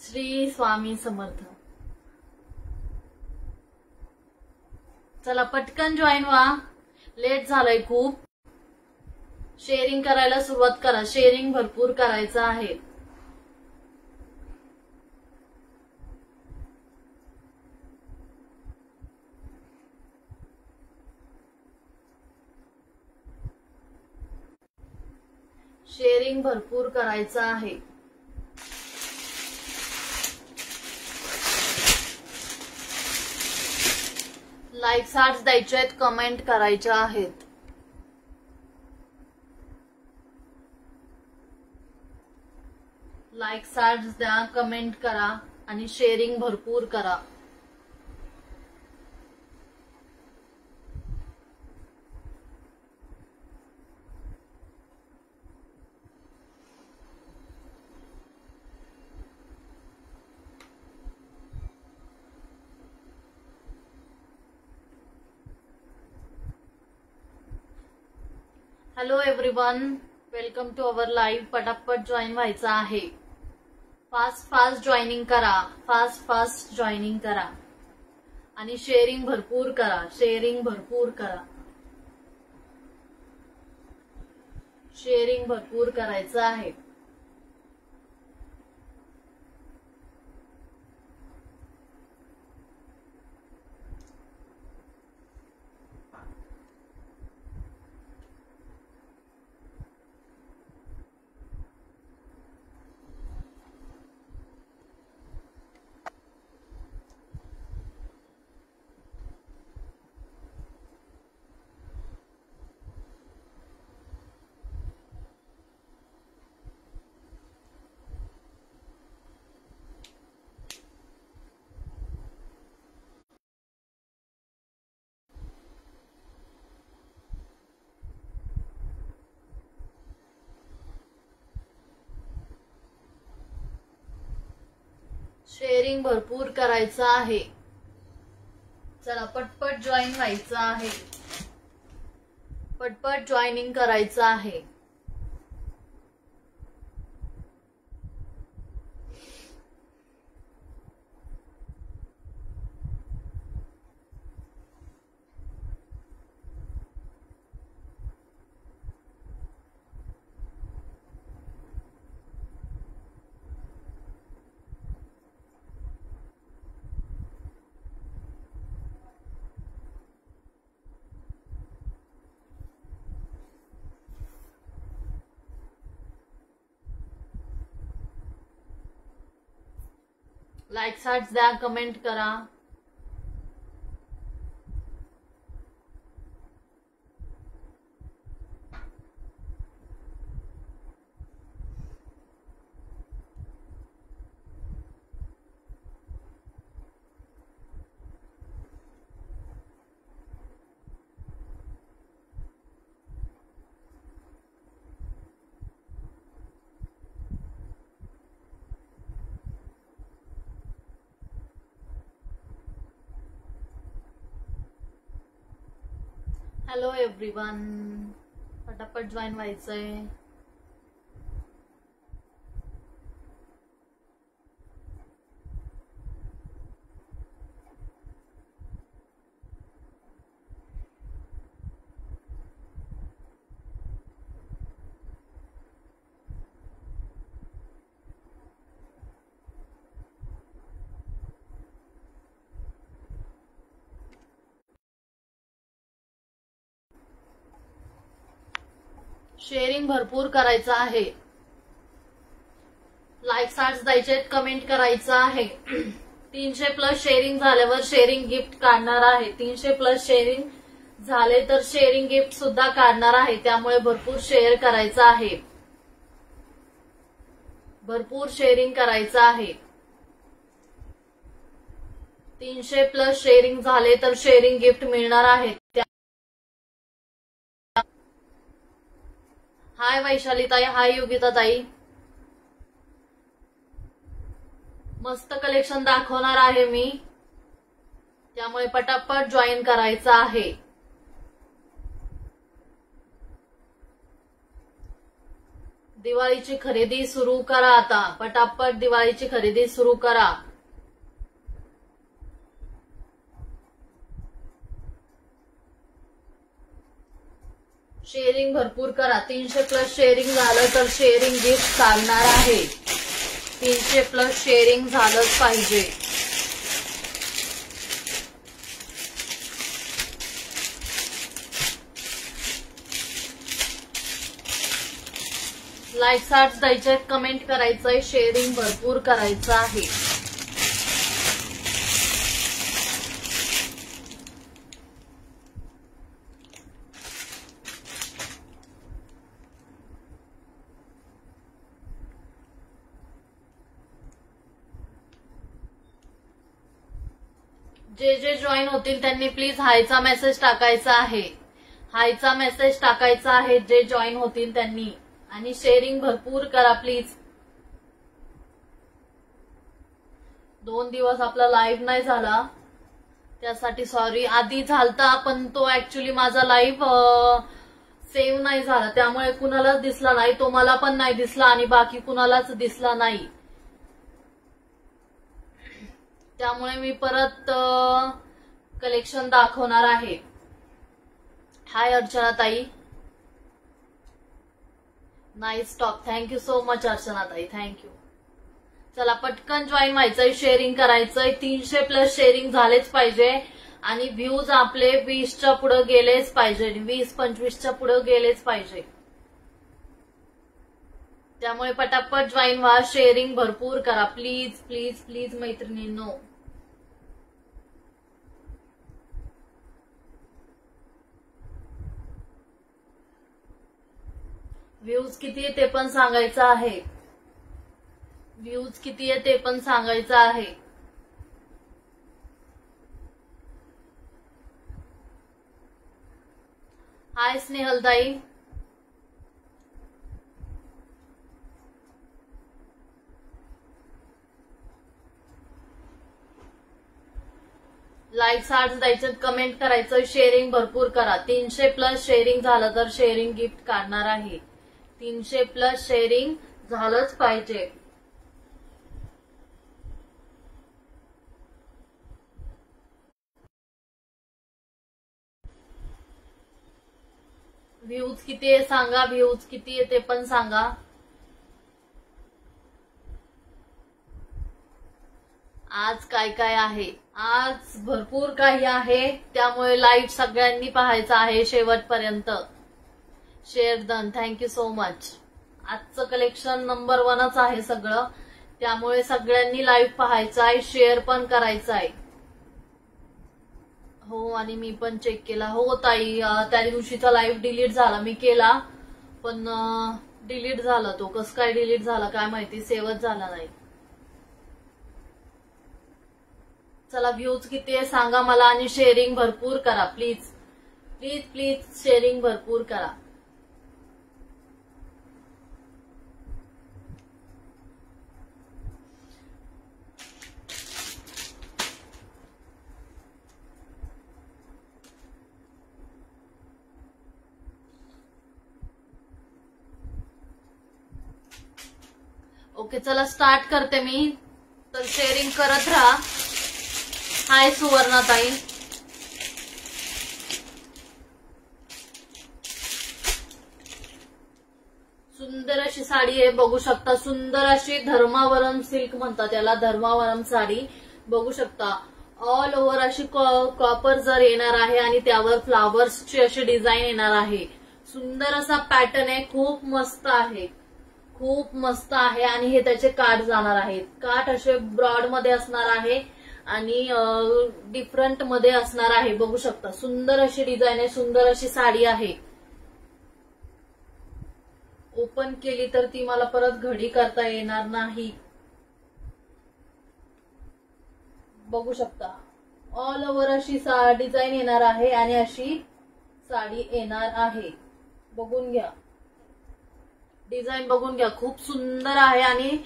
श्री स्वामी समर्थ। चला पटकन जॉईन व्हा, लेट झालंय खूप। शेअरिंग करायला सुरुवात करा, शेअरिंग भरपूर करायचं आहे। शेअरिंग भरपूर करायचं आहे। लाईक्स हार्ट्स द्यायचे आहेत, कमेंट करायच्या आहेत। लाईक्स हार्ट्स द्या, कमेंट करा आणि शेअरिंग भरपूर करा। Hello everyone, welcome to our live. पटापट जॉईन व्हायचं आहे। फास्ट जॉईनिंग करा, फास्ट जॉईनिंग करा आणि शेअरिंग भरपूर करा, शेअरिंग भरपूर करा। शेअरिंग भरपूर करायचं आहे। शेअरिंग भरपूर करायचं आहे। चला पटपट जॉईन व्हायचं आहे, पटपट जॉईनिंग करायचं आहे। लाईक्स हार्ट्स द्या, कमेंट करा। हॅलो एव्हरीवन, पटापट जॉईन व्हायचंय। शेअरिंग भरपूर करायचं आहे। लाईक्स हार्ट्स द्यायचे, कमेंट करायचं आहे। 300+ शेअरिंग झाल्यावर शेअरिंग गिफ्ट काढणार आहे। 300+ शेअरिंग झाले तर शेअरिंग गिफ्ट सुद्धा काढणार आहे, त्यामुळे भरपूर शेअर करायचं आहे, भरपूर शेअरिंग करायचं आहे। 300+ शेअरिंग झाले तर शेअरिंग गिफ्ट मिळणार आहे। हाय वैशाली ताई, हाय योगिता ताई। मस्त कलेक्शन दाखवणार आहे मी, त्यामुळे पटापट जॉईन करायचं आहे। दिवाळीची खरेदी सुरू करा आता, पटापट दिवाळीची खरेदी सुरू करा. शेअरिंग भरपूर करा. 300+ शेअरिंग झालं तर शेअरिंग गिफ्ट चालणार आहे. 300+ शेअरिंग झालंच पाहिजे. लाईक्स हार्ट्स द्यायचे, कमेंट करायचंय, शेअरिंग भरपूर करायचं आहे. जे जे जॉईन होतील त्यांनी प्लीज हायचा मेसेज टाकायचा आहे. हायचा मेसेज टाकायचा आहे जे जॉईन होतील त्यांनी. आणि शेअरिंग भरपूर करा प्लीज. 2 दिवस आपला लाईव्ह नाही झाला त्यासाठी सॉरी. आधी झालता पण तो ऍक्च्युली माझा लाईव्ह सेव्ह नाही झाला त्यामुळे कुणालाच दिसला नाही. तो मला पण नाही दिसला आणि बाकी कुणालाच दिसला नाही. त्यामुळे मी परत कलेक्शन दाखवणार आहे. हाय अर्चना ताई. Nice talk. Thank you so much Archana ताई, थँक्यू. चला पटकन जॉईन व्हायचंय, शेअरिंग करायचंय. 300+ शेअरिंग झालेच पाहिजे आणि व्ह्यूज आपले 20च्या पुढे गेलेच पाहिजे. 20-25च्या पुढे गेलेच पाहिजे. त्यामुळे पटापट जॉईन व्हा, शेअरिंग भरपूर करा प्लीज प्लीज प्लीज मैत्रिणींनो. व्ह्यूज किती आहे ते पण सांगायचं आहे. व्ह्यूज किती आहे ते पण सांगायचं आहे. हाय स्नेहलताई. लाईक्स हार्ट्स द्यायचं, कमेंट करायचं, शेअरिंग भरपूर करा. 300+ शेअरिंग झालं तर शेअरिंग गिफ्ट काढणार आहे. 300+ शेअरिंग झालंच पाहिजे. व्ह्यूज किती आहे सांगा. व्ह्यूज किती आहे ते पण सांगा. आज काय काय आहे. आज भरपूर काही आहे त्यामुळे लाईव्ह सगळ्यांनी पाहायचं आहे शेवटपर्यंत. Share done. Thank you so much. आजचं कलेक्शन नंबर 1च आहे सगळं त्यामुळे सगळ्यांनी लाईव्ह पाहायचं आहे, शेअर पण करायचं आहे. हो आणि मी पण चेक केला. हो ताई त्या दिवशीचा लाईव्ह डिलीट झाला. मी केला पण डिलीट झाला तो. कसं काय डिलीट झाला काय माहिती, सेव्हच झाला नाही. चला व्ह्यूज किती आहे सांगा मला आणि शेअरिंग भरपूर करा प्लीज प्लीज प्लीज. शेअरिंग भरपूर करा. ओके चला स्टार्ट करते मी. तर शेअरिंग करत राहा. हाय सुवर्णाताई. सुंदर अशी साडी आहे बघू शकता. सुंदर अशी धर्मावरम सिल्क म्हणतात त्याला, धर्मावरम साडी बघू शकता. ऑल ओव्हर अशी कॉपर जर येणार आहे आणि त्यावर फ्लावर्सची अशी डिझाईन येणार आहे. सुंदर असा पॅटर्न आहे. खूप मस्त आहे, खूप मस्त आहे. आणि हे त्याचे काठ जाणार आहेत. काठ असे ब्रॉड मध्ये असणार आहे आणि डिफरंट मध्ये असणार आहे. बघू शकता सुंदर अशी डिझाईन आहे, सुंदर अशी साडी आहे. ओपन केली तर ती मला परत घडी करता येणार नाही. बघू शकता ऑल ओव्हर अशी डिझाईन येणार आहे आणि अशी साडी येणार आहे. बघून घ्या डिझाईन, बघून घ्या. खूप सुंदर आहे आणि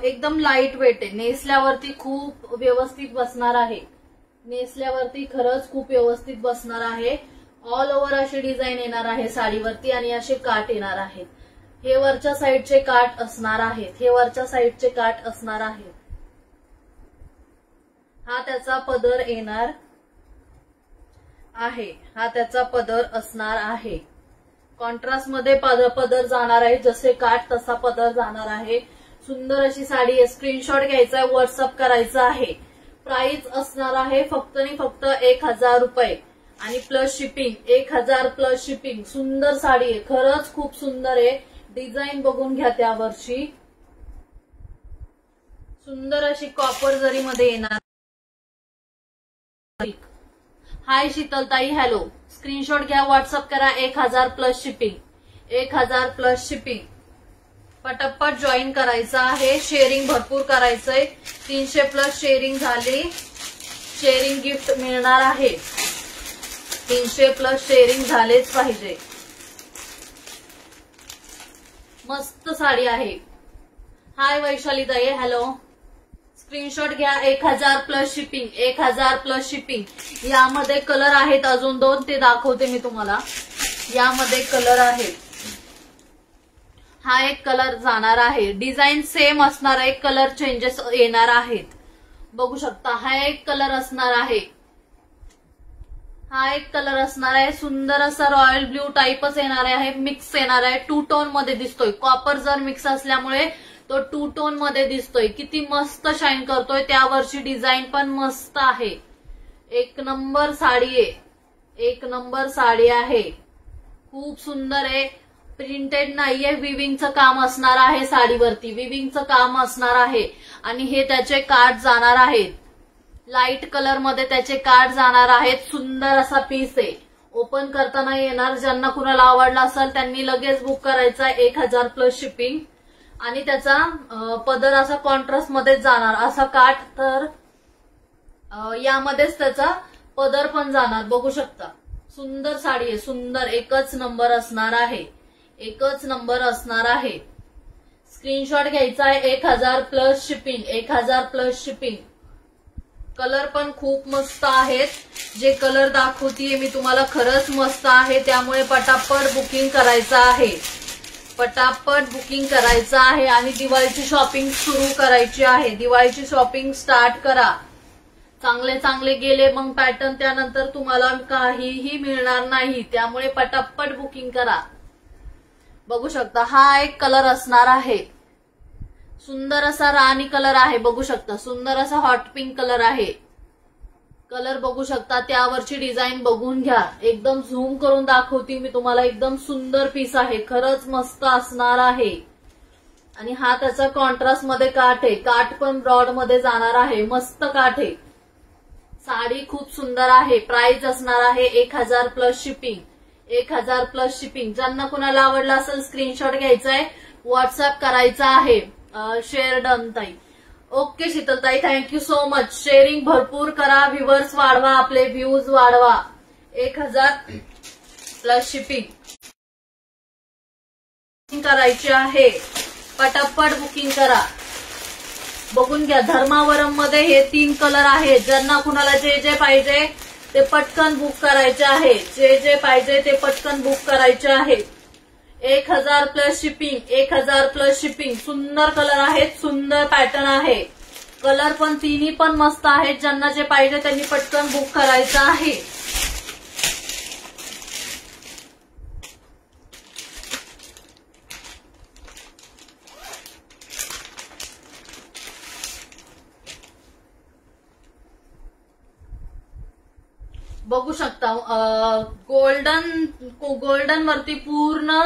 एकदम लाईट वेट आहे. नेसल्यावरती खूप व्यवस्थित बसणार आहे. नेसल्यावरती खरंच खूप व्यवस्थित बसणार आहे. ऑल ओव्हर अशी डिझाईन येणार आहे साडीवरती आणि असे काठ येणार आहेत. हे वरच्या साईडचे काठ असणार आहेत, हे वरच्या साईडचे काठ असणार आहेत. हा त्याचा पदर येणार आहे, हा त्याचा पदर असणार आहे. कॉन्ट्रास्ट मध्ये पदर जाणार आहे, जसे काठ तसा पदर जाणार आहे. सुंदर अशी साडी आहे. स्क्रीनशॉट घ्यायचा आहे, व्हॉट्सअप करायचा आहे. प्राइस असणार आहे फक्त आणि फक्त 1000 रुपये आणि प्लस शिपिंग. 1000 plus shipping. सुंदर साडी आहे, खरंच खूप सुंदर आहे. डिझाईन बघून घ्या त्यावरची. सुंदर अशी कॉपर जरीमध्ये येणार. हाय शीतलताई, हॅलो. स्क्रीनशॉट घ्या, व्हॉट्सअप करा. 1000 प्लस शिपिंग. 1000 plus shipping. पटपट जॉईन करायचं आहे. शेअरिंग भरपूर करायचंय. 300 प्लस शेअरिंग झाली. शेअरिंग गिफ्ट मिळणार आहे. 300 प्लस शेअरिंग झालेच पाहिजे. मस्त साडी आहे. हाय वैशालीताई, हॅलो. स्क्रीनशॉट घ्या. 1000 प्लस शिपिंग. 1000 plus shipping. यामध्ये कलर आहेत अजून 2, ते दाखवते मी तुम्हाला. यामध्ये कलर आहेत. हा एक कलर जाणार आहे. डिझाईन सेम असणार आहे, कलर चेंजेस येणार आहेत. बघू शकता. हा एक कलर असणार आहे. हा एक कलर असणार आहे. सुंदर असा रॉयल ब्ल्यू टाईपच येणार आहे. मिक्स येणार आहे. 2 टोन मध्ये दिसतोय. कॉपर जर मिक्स असल्यामुळे तो 2 टोन मध्ये दिसतोय. किती मस्त शाईन करतोय. त्यावरची डिझाईन पण मस्त आहे. एक नंबर साडी आहे. एक नंबर साडी आहे. खूप सुंदर आहे. प्रिंटेड नाहीये, विविंगचं काम असणार आहे साडीवरती. विविंगचं काम असणार आहे आणि हे त्याचे काठ जाणार आहेत. लाईट कलर मध्ये त्याचे काठ जाणार आहेत. सुंदर असा पीस आहे. ओपन करताना येणार. ज्यांना कुणाला आवडला असेल त्यांनी लगेच बुक करायचा. 1000 प्लस शिपिंग. आणि त्याचा पदर असा कॉन्ट्रास्ट मध्ये जाणार. असा काठ तर यामध्येच त्याचा पदर पण जाणार. बघू शकता. सुंदर साडी आहे. सुंदर. एकच नंबर असणार आहे. एकच नंबर असणार आहे. स्क्रीनशॉट घ्यायचा आहे. 1000 plus shipping. 1000 plus shipping. Colour पण खूप मस्त आहेत. जे कलर दाखवतीये मी तुम्हाला खरंच मस्त आहे. त्यामुळे पटापट बुकिंग करायचं आहे. पटापट बुकिंग करायचं आहे आणि दिवाळीची शॉपिंग सुरू करायची आहे. दिवाळीची शॉपिंग स्टार्ट करा. चांगले चांगले गेले मग पॅटर्न, त्यानंतर तुम्हाला काहीही मिळणार नाही. त्यामुळे पटापट बुकिंग करा. बघू शकता. हा एक कलर असणार आहे. सुंदर असा राणी कलर आहे. बघू शकता. सुंदर असा हॉट पिंक कलर आहे. कलर बघू शकता. त्यावरची डिझाईन बघून घ्या. एकदम झूम करून दाखवते मी तुम्हाला. एकदम सुंदर पीस आहे. खरंच मस्त असणार आहे. आणि हा त्याचा कॉन्ट्रास्ट मध्ये काठ आहे. काठ पण ब्रॉड मध्ये जाणार आहे. मस्त काठ आहे. साडी खूप सुंदर आहे. प्राइस असणार आहे 1000 प्लस शिपिंग. 1000 plus shipping. ज्यांना कुणाला आवडला असेल स्क्रीनशॉट घ्यायचा आहे, व्हॉट्सअप करायचा आहे. शेअर डन ताई. ओके शीतलताई, थँक्यू सो मच. शेअरिंग भरपूर करा. व्ह्यूअर्स वाढवा. आपले व्ह्यूज वाढवा. 1000 प्लस शिपिंग करायची आहे. पटापट बुकिंग करा. बघून घ्या. धर्मावरम मध्ये हे 3 कलर आहेत. ज्यांना कुणाला जे जे पाहिजे ते पटकन बुक करायचे आहे. जे जे पाहिजे ते पटकन बुक करायचे आहे. 1000 प्लस शिपिंग. 1000 plus shipping. सुंदर कलर आहेत. सुंदर पॅटर्न आहे. कलर पण तिन्ही पण मस्त आहेत. ज्यांना जे पाहिजे त्यांनी पटकन बुक करायचं आहे. बघू शकता. गोल्डन वरती पूर्ण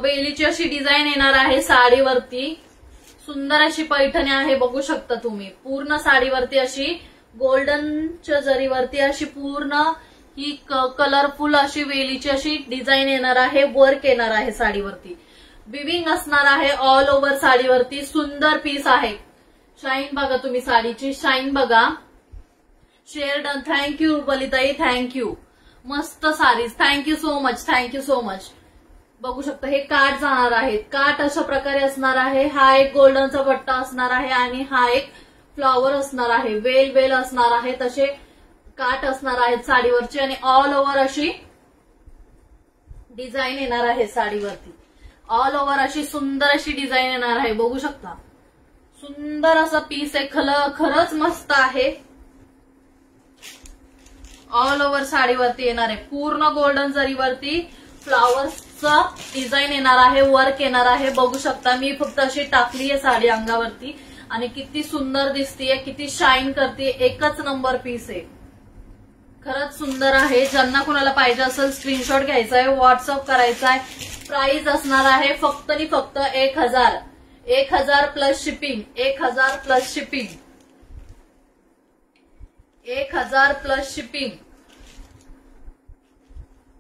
वेलीची अशी डिझाईन येणार आहे साडीवरती. सुंदर अशी पैठणी आहे. बघू शकता तुम्ही. पूर्ण साडीवरती अशी गोल्डनच्या जरीवरती अशी पूर्ण ही कलरफुल अशी वेलीची अशी डिझाईन येणार आहे. वर्क येणार आहे साडीवरती. विविंग असणार आहे ऑल ओव्हर साडीवरती. सुंदर पीस आहे. शाईन बघा तुम्ही. साडीची शाईन बघा. Share done. थँक्यू रुपलीताई. थँक्यू. मस्त sarees. Thank you so much. Thank you so much. बघू शकता. हे काठ जाणार आहेत. काठ अशा प्रकारे असणार आहे. हा एक गोल्डनचा पट्टा असणार आहे आणि हा एक फ्लॉवर असणार आहे. वेल असणार आहे. तसे काठ असणार आहेत साडीवरचे आणि ऑल ओव्हर अशी डिझाईन येणार आहे साडीवरती. ऑल ओव्हर अशी सुंदर अशी डिझाईन येणार आहे, बघू शकता. सुंदर असा पीस आहे, खरंच मस्त आहे. ऑल ओव्हर साडीवरती येणार आहे, पूर्ण गोल्डन जरीवरती फ्लावर्सचा डिझाईन येणार आहे, वर्क येणार आहे. बघू शकता, मी फक्त अशी टाकली आहे साडी अंगावरती आणि किती सुंदर दिसतीये, किती शाईन करते. एकच नंबर पीस आहे, खरंच सुंदर आहे. ज्यांना कुणाला पाहिजे असेल स्क्रीनशॉट घ्यायचा आहे, व्हॉट्सअप करायचा आहे. प्राइस असणार आहे फक्त आणि फक्त 1000. 1000 plus shipping, 1000 plus shipping, 1000 plus shipping.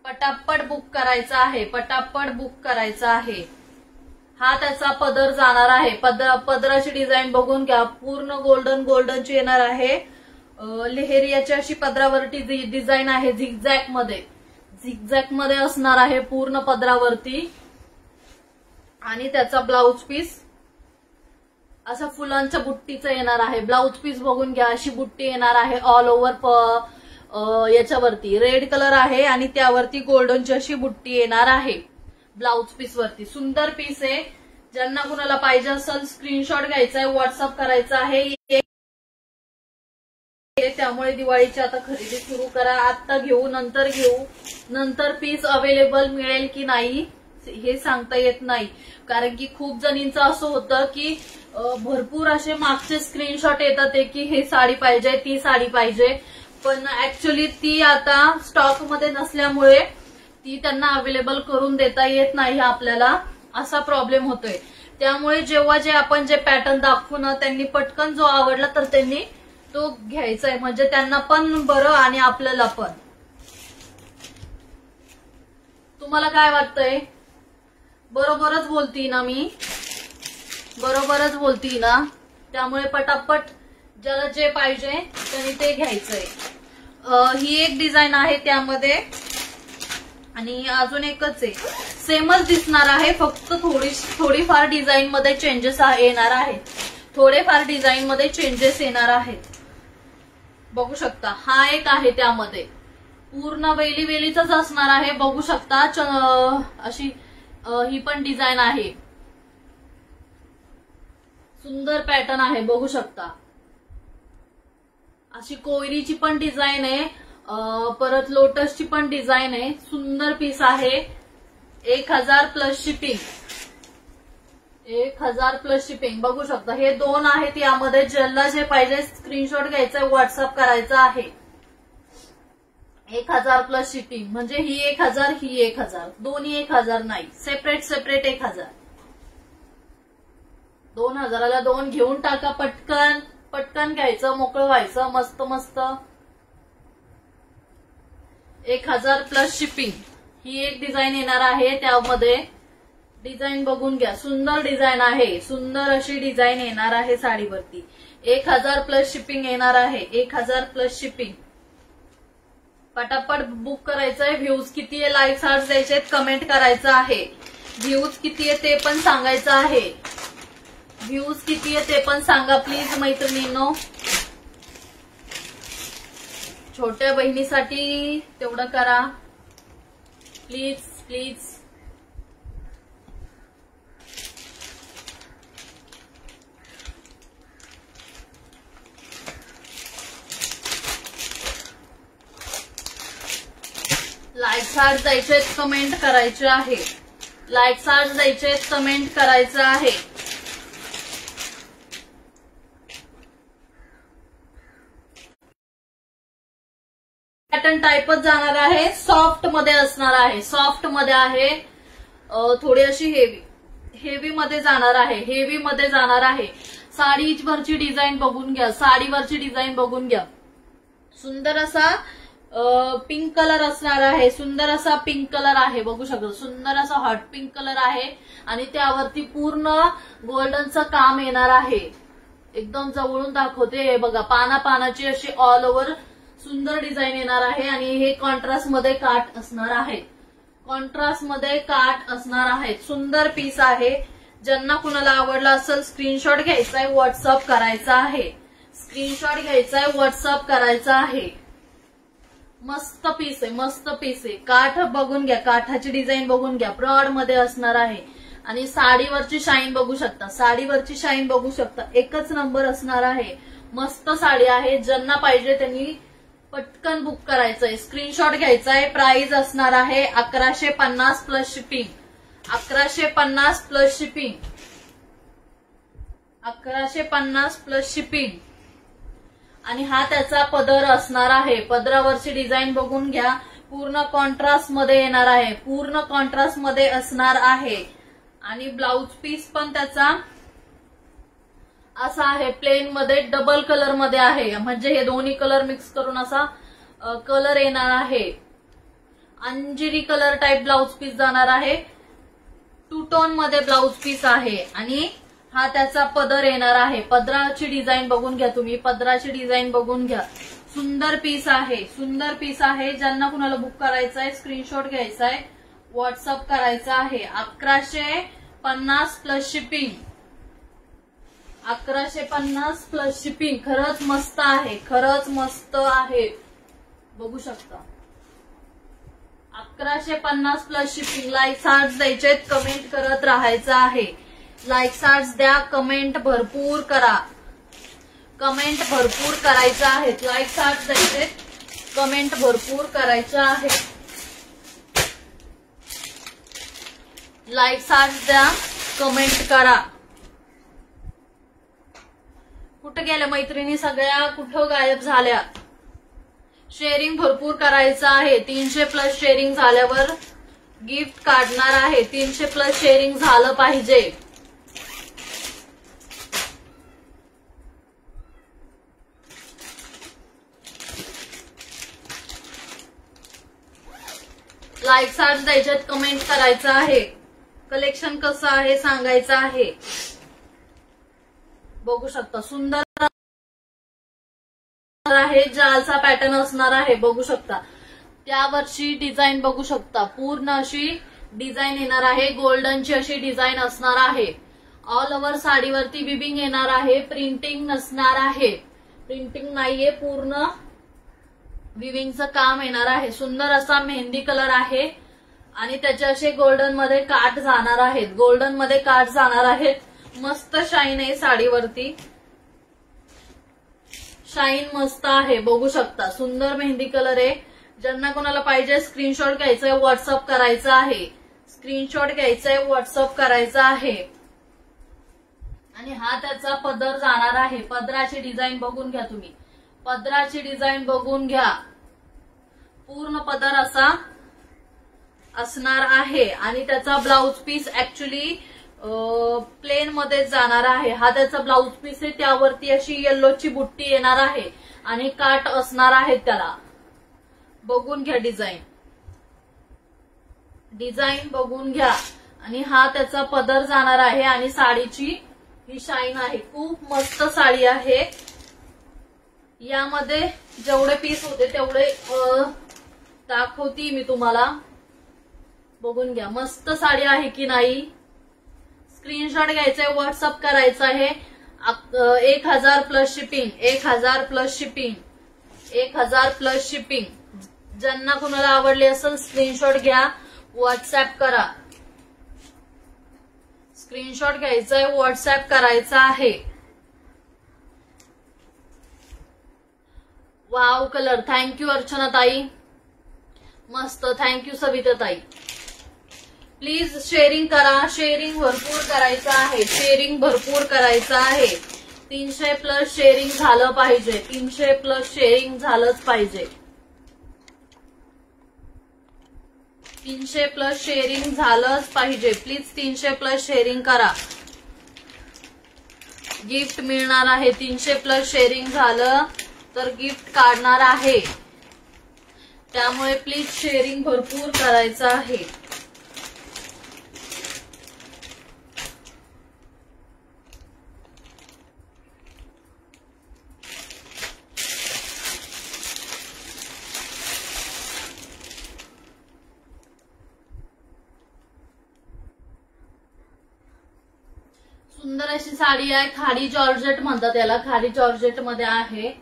पटापट बुक करायचा आहे, पटापट बुक करायचा आहे. हा त्याचा पदर जाणार आहे. पदराची डिझाईन बघून घ्या, पूर्ण गोल्डनची येणार आहे. लेहेरियाची अशी पदरावरती डिझाईन आहे, झिगझॅक मध्ये असणार आहे पूर्ण पदरावरती. आणि त्याचा ब्लाउज पीस असा फुलांच्या बुट्टीचं येणार आहे. ब्लाउज पीस बघून घ्या, अशी बुट्टी येणार आहे ऑल ओव्हर. याच्यावरती रेड कलर आहे आणि त्यावरती गोल्डनची अशी बुट्टी येणार आहे ब्लाउज पीस वरती. सुंदर पीस आहे. ज्यांना कुणाला पाहिजे असेल स्क्रीनशॉट घ्यायचा आहे, व्हॉट्सअप करायचा आहे. त्यामुळे दिवाळीची आता खरेदी सुरू करा. आता घेऊ, नंतर घेऊ, नंतर पीस अवेलेबल मिळेल की नाही हे सांगता येत नाही. कारण की खूप जणींचं असं होतं की भरपूर असे मागचे स्क्रीनशॉट येतात की हे साडी पाहिजे, ती साडी पाहिजे, पण ऍक्च्युली ती आता स्टॉक मध्ये नसल्यामुळे ती त्यांना अवेलेबल करून देता येत नाही आपल्याला, असा प्रॉब्लेम होतोय. त्यामुळे जेव्हा आपण जे पॅटर्न दाखवू ना, त्यांनी पटकन जो आवडला तर त्यांनी तो घ्यायचा आहे, म्हणजे त्यांना पण बरं आणि आपल्याला पण. तुम्हाला काय वाटतंय? बरोबरच बोलती ना मी, बरोबरच बोलती ना. त्यामुळे पटापट ज्याला जे पाहिजे त्यांनी ते घ्यायचंय. ही एक डिझाईन आहे त्यामध्ये आणि अजून एकच आहे, सेमच दिसणार आहे, फक्त थोडीफार डिझाईन मध्ये चेंजेस येणार आहेत. थोडेफार डिझाईन मध्ये चेंजेस येणार आहेत. बघू शकता, हा एक आहे त्यामध्ये पूर्ण वेलीचाच असणार आहे. बघू शकता, अशी ही पण डिझाईन आहे, सुंदर पॅटर्न आहे. बघू शकता, अशी कोयरीची पण डिझाईन आहे, परत लोटसची पण डिझाईन आहे. सुंदर पीस आहे. 1000 प्लस शिपिंग, 1000 प्लस शिपिंग. बघू शकता, हे दोन आहेत यामध्ये. ज्याला जे पाहिजे स्क्रीनशॉट घ्यायचा, व्हॉट्सअप करायचा आहे. 1000 प्लस शिपिंग म्हणजे ही 1000, ही 1000, दोन्ही 1000 नाही, सेपरेट 1000. 2000ला 2 घेऊन टाका, पटकन घ्यायचं, मोकळं व्हायचं. मस्त मस्त 1000 प्लस शिपिंग. ही एक डिझाईन येणार आहे त्यामध्ये. डिझाईन बघून घ्या, सुंदर डिझाईन आहे, सुंदर अशी डिझाईन येणार आहे साडीवरती. 1000 प्लस शिपिंग येणार आहे, 1000 प्लस शिपिंग. पटापट बुक करायचंय. व्ह्यूज किती आहे, लाईक्स हार्ट्स द्यायचे, कमेंट करायचं आहे. व्ह्यूज किती आहे ते पण सांगायचं आहे. व्ह्यूज किती आहे ते पण सांगा प्लीज मैत्रिणींनो. छोट्या बहिणीसाठी तेवढं करा प्लीज प्लीज. लाईक्स हार्ट द्यायचे, कमेंट करायचे आहे. लाईक्स हार्ट द्यायचे, कमेंट करायचं आहे. पॅटर्न टाईपच जाणार आहे, सॉफ्ट मध्ये असणार आहे. सॉफ्ट मध्ये आहे, थोडी अशी हेवी मध्ये जाणार आहे. हेवी मध्ये जाणार आहे. साडीवरची डिझाईन बघून घ्या, साडीवरची डिझाईन बघून घ्या. सुंदर असा पिंक कलर असणार आहे, सुंदर असा पिंक कलर आहे. बघू शकता, सुंदर असा हॉट पिंक कलर आहे आणि त्यावरती पूर्ण गोल्डनचं काम येणार आहे. एकदम जवळून दाखवते, हे बघा, पानाची अशी ऑल ओव्हर सुंदर डिझाईन येणार आहे. आणि हे कॉन्ट्रास्ट मध्ये काठ असणार आहे, कॉन्ट्रास्ट मध्ये काठ असणार आहेत. सुंदर पीस आहे. ज्यांना कुणाला आवडला असेल स्क्रीनशॉट घ्यायचा आहे, व्हॉट्सअप करायचा आहे. स्क्रीनशॉट घ्यायचा आहे, व्हॉट्सअप करायचा आहे. मस्त पीस आहे, मस्त पीस आहे. काठ बघून घ्या, काठाची डिझाईन बघून घ्या. ब्रॉड मध्ये असणार आहे. आणि साडीवरची शाईन बघू शकता, साडीवरची शाईन बघू शकता, एकच नंबर असणार आहे. मस्त साडी आहे. ज्यांना पाहिजे त्यांनी पटकन बुक करायचंय, स्क्रीनशॉट घ्यायचाय. प्राइस असणार आहे 1150 plus shipping. 1150 plus shipping. 1150 plus shipping. आणि हा त्याचा पदर असणार आहे. पदरावरची डिझाईन बघून घ्या. पूर्ण कॉन्ट्रास्ट मध्ये येणार आहे, पूर्ण कॉन्ट्रास्ट मध्ये असणार आहे. आणि ब्लाउज पीस पण त्याचा असा आहे, प्लेन मध्ये डबल कलर मध्ये आहे. म्हणजे हे दोन्ही कलर मिक्स करून असा कलर येणार आहे. अंजिरी कलर टाइप ब्लाउज पीस जाणार आहे. टू टोन मध्ये ब्लाउज पीस आहे. आणि हा त्याचा पदर येणार आहे. पदराची डिझाईन बघून घ्या तुम्ही, पदराची डिझाईन बघून घ्या. सुंदर पीस आहे, सुंदर पीस आहे. ज्यांना कुणाला बुक करायचं आहे स्क्रीनशॉट घ्यायचा आहे, व्हॉट्सअप करायचा आहे. 1150 प्लस शिपिंग. 1150 plus shipping. खरंच मस्त आहे, खरंच मस्त आहे. बघू शकता 1150 प्लस शिपिंग. लाईक हार्ट्स द्यायचे, कमेंट करत राहायचं आहे. लाईक हार्ट्स द्या, कमेंट भरपूर करा, कमेंट भरपूर करायचं आहे. लाईक हार्ट्स द्यायचे, कमेंट भरपूर करायचं आहे. लाईक हार्ट्स द्या, कमेंट करा. कुठे गेल्या मैत्रिणी सगळ्या, कुठं गायब झाल्या? शेअरिंग भरपूर करायचं आहे. 300 प्लस शेअरिंग झाल्यावर गिफ्ट काढणार आहे. 300 प्लस शेअरिंग झालं पाहिजे. लाईक हार्ट्स द्यायच्यात, कमेंट करायचं आहे. कलेक्शन कसं आहे सांगायचं आहे. बघू शकता सुंदर आहे. जालचा पॅटर्न असणार आहे. बघू शकता त्यावरची डिझाईन बघू शकता. पूर्ण अशी डिझाईन येणार आहे. गोल्डनची अशी डिझाईन असणार आहे. ऑल ओव्हर साडीवरती विविंग येणार आहे. प्रिंटिंग नसणार आहे, प्रिंटिंग नाहीये. पूर्ण विविंगचं काम येणार आहे. सुंदर असा मेहंदी कलर आहे. आणि त्याचे असे गोल्डन मध्ये काठ जाणार आहेत, गोल्डन मध्ये काठ जाणार आहेत. मस्त शाईन आहे साडीवरती, शाईन मस्त आहे. बघू शकता सुंदर मेहंदी कलर आहे. ज्यांना कोणाला पाहिजे स्क्रीनशॉट घ्यायचंय, व्हॉट्सअप करायचं आहे. स्क्रीनशॉट घ्यायचंय, व्हॉट्सअप करायचं आहे. आणि हा त्याचा पदर जाणार आहे. पदराची डिझाईन बघून घ्या तुम्ही, पदराची डिझाईन बघून घ्या. पूर्ण पदर असा असणार आहे. आणि त्याचा ब्लाउज पीस ऍक्च्युली प्लेन मध्ये जाणार आहे. हा त्याचा ब्लाउज पीस आहे. त्यावरती अशी येल्लोची बुट्टी येणार आहे आणि काठ असणार आहे त्याला. बघून घ्या डिझाईन, डिझाईन बघून घ्या. आणि हा त्याचा पदर जाणार आहे. आणि साडीची ही शाईन आहे. खूप मस्त साडी आहे. यामध्ये जेवढे पीस होते तेवढे दाखवती मी तुम्हाला. बघून घ्या मस्त साडी आहे की नाही. स्क्रीनशॉट घ्यायचंय, व्हॉट्सअप करायचं आहे. 1000 plus shipping. 1000 plus shipping. 1000 plus shipping. ज्यांना कुणाला आवडली असेल स्क्रीनशॉट घ्या, व्हॉट्सअप करा. स्क्रीनशॉट घ्यायचंय, व्हॉट्सअप करायचा आहे. Wow colour. थँक्यू अर्चना ताई, मस्त. थँक्यू सविता ताई. प्लीज शेअरिंग करा, शेअरिंग भरपूर करायचं आहे, शेअरिंग भरपूर करायचं आहे. 300 प्लस शेअरिंग झालं पाहिजे, 300 प्लस शेअरिंग झालंच पाहिजे. 300 प्लस शेअरिंग झालंच पाहिजे. प्लीज 300 प्लस शेअरिंग करा. गिफ्ट मिळणार आहे. 300 प्लस शेअरिंग झालं तर गिफ्ट काढणार आहे. त्यामुळे प्लीज शेअरिंग भरपूर करायचं आहे. सुंदर अशी साडी आहे. खाडी जॉर्जेट म्हणतात याला, खाडी जॉर्जेट मध्ये आहे.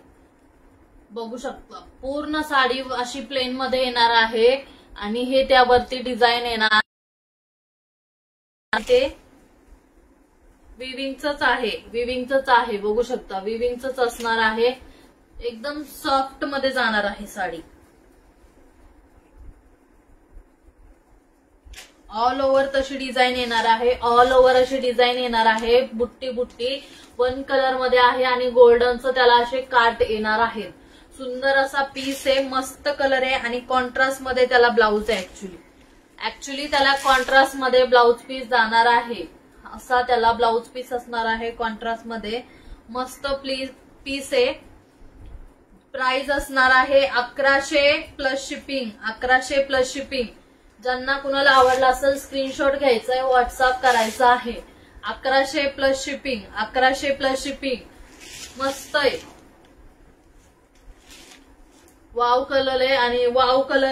बघू शकता पूर्ण साडी अशी प्लेन मध्ये येणार आहे. आणि हे त्यावरती डिझाईन येणार ते विविंगच आहे बघू शकता, विविंगच असणार आहे. एकदम सॉफ्ट मध्ये जाणार आहे साडी. ऑल ओव्हर तशी डिझाईन येणार आहे, ऑल ओव्हर अशी डिझाईन येणार आहे. बुट्टी बुट्टी वन कलर मध्ये आहे आणि गोल्डनचं त्याला असे काट येणार आहेत. सुंदर असा पीस आहे, मस्त कलर आहे आणि कॉन्ट्रास्ट मध्ये त्याला ब्लाऊज आहे. ऍक्च्युली त्याला कॉन्ट्रास्ट मध्ये ब्लाऊज पीस जाणार आहे. असा त्याला ब्लाऊज पीस असणार आहे कॉन्ट्रास्ट मध्ये. मस्त पीस आहे. प्राइस असणार आहे 1100 प्लस शिपिंग. 1100 plus shipping. ज्यांना कुणाला आवडला असेल स्क्रीनशॉट घ्यायचा आहे, व्हॉट्सअप करायचा आहे. 1100 प्लस शिपिंग. 1100 plus shipping. मस्त आहे. वाव कलर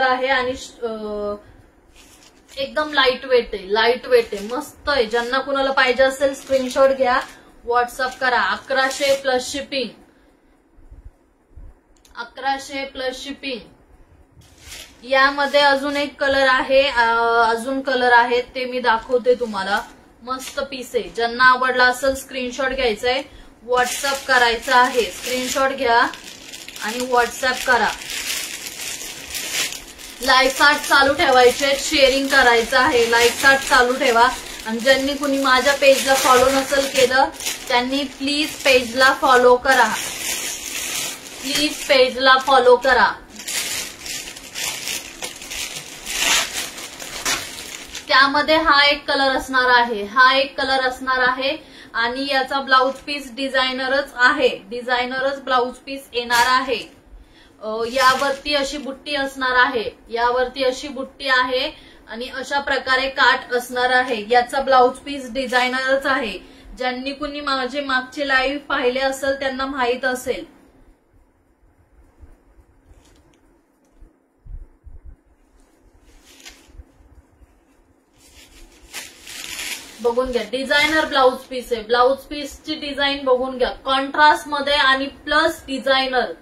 आहे आणि एकदम लाईट वेट आहे. मस्त आहे. ज्यांना कुणाला पाहिजे असेल स्क्रीनशॉट घ्या, व्हॉट्सअप करा. 1100 प्लस शिपिंग. 1100 plus shipping. यामध्ये अजून एक कलर आहे, अजून कलर आहेत ते मी दाखवते तुम्हाला. मस्त पीस आहे. ज्यांना आवडला असेल स्क्रीनशॉट घ्यायचा आहे, व्हॉट्सअप करायचा आहे. स्क्रीनशॉट घ्या आणि व्हॉट्सअप करा. लाईक आर्ट चालू ठेवायचे, शेअरिंग करायचं आहे. लाईक आर्ट चालू ठेवा. आणि ज्यांनी कुणी माझ्या पेजला फॉलो नसेल केलं त्यांनी प्लीज पेजला फॉलो करा. त्यामध्ये हा एक कलर असणार आहे आणि याचा ब्लाऊज पीस डिझायनरच ब्लाऊज पीस येणार आहे. यावरती अशी बुट्टी असणार आहे. आणि अशा प्रकारे काठ असणार आहे. याचा ब्लाऊज पीस डिझायनरच आहे. ज्यांनी कुणी माझे मागचे लाईव्ह पाहिले असेल त्यांना माहित असेल. बघून घ्या. डिझायनर ब्लाऊज पीस आहे. ब्लाऊज पीसची डिझाईन बघून घ्या. कॉन्ट्रास्ट मध्ये आणि प्लस डिझायनर.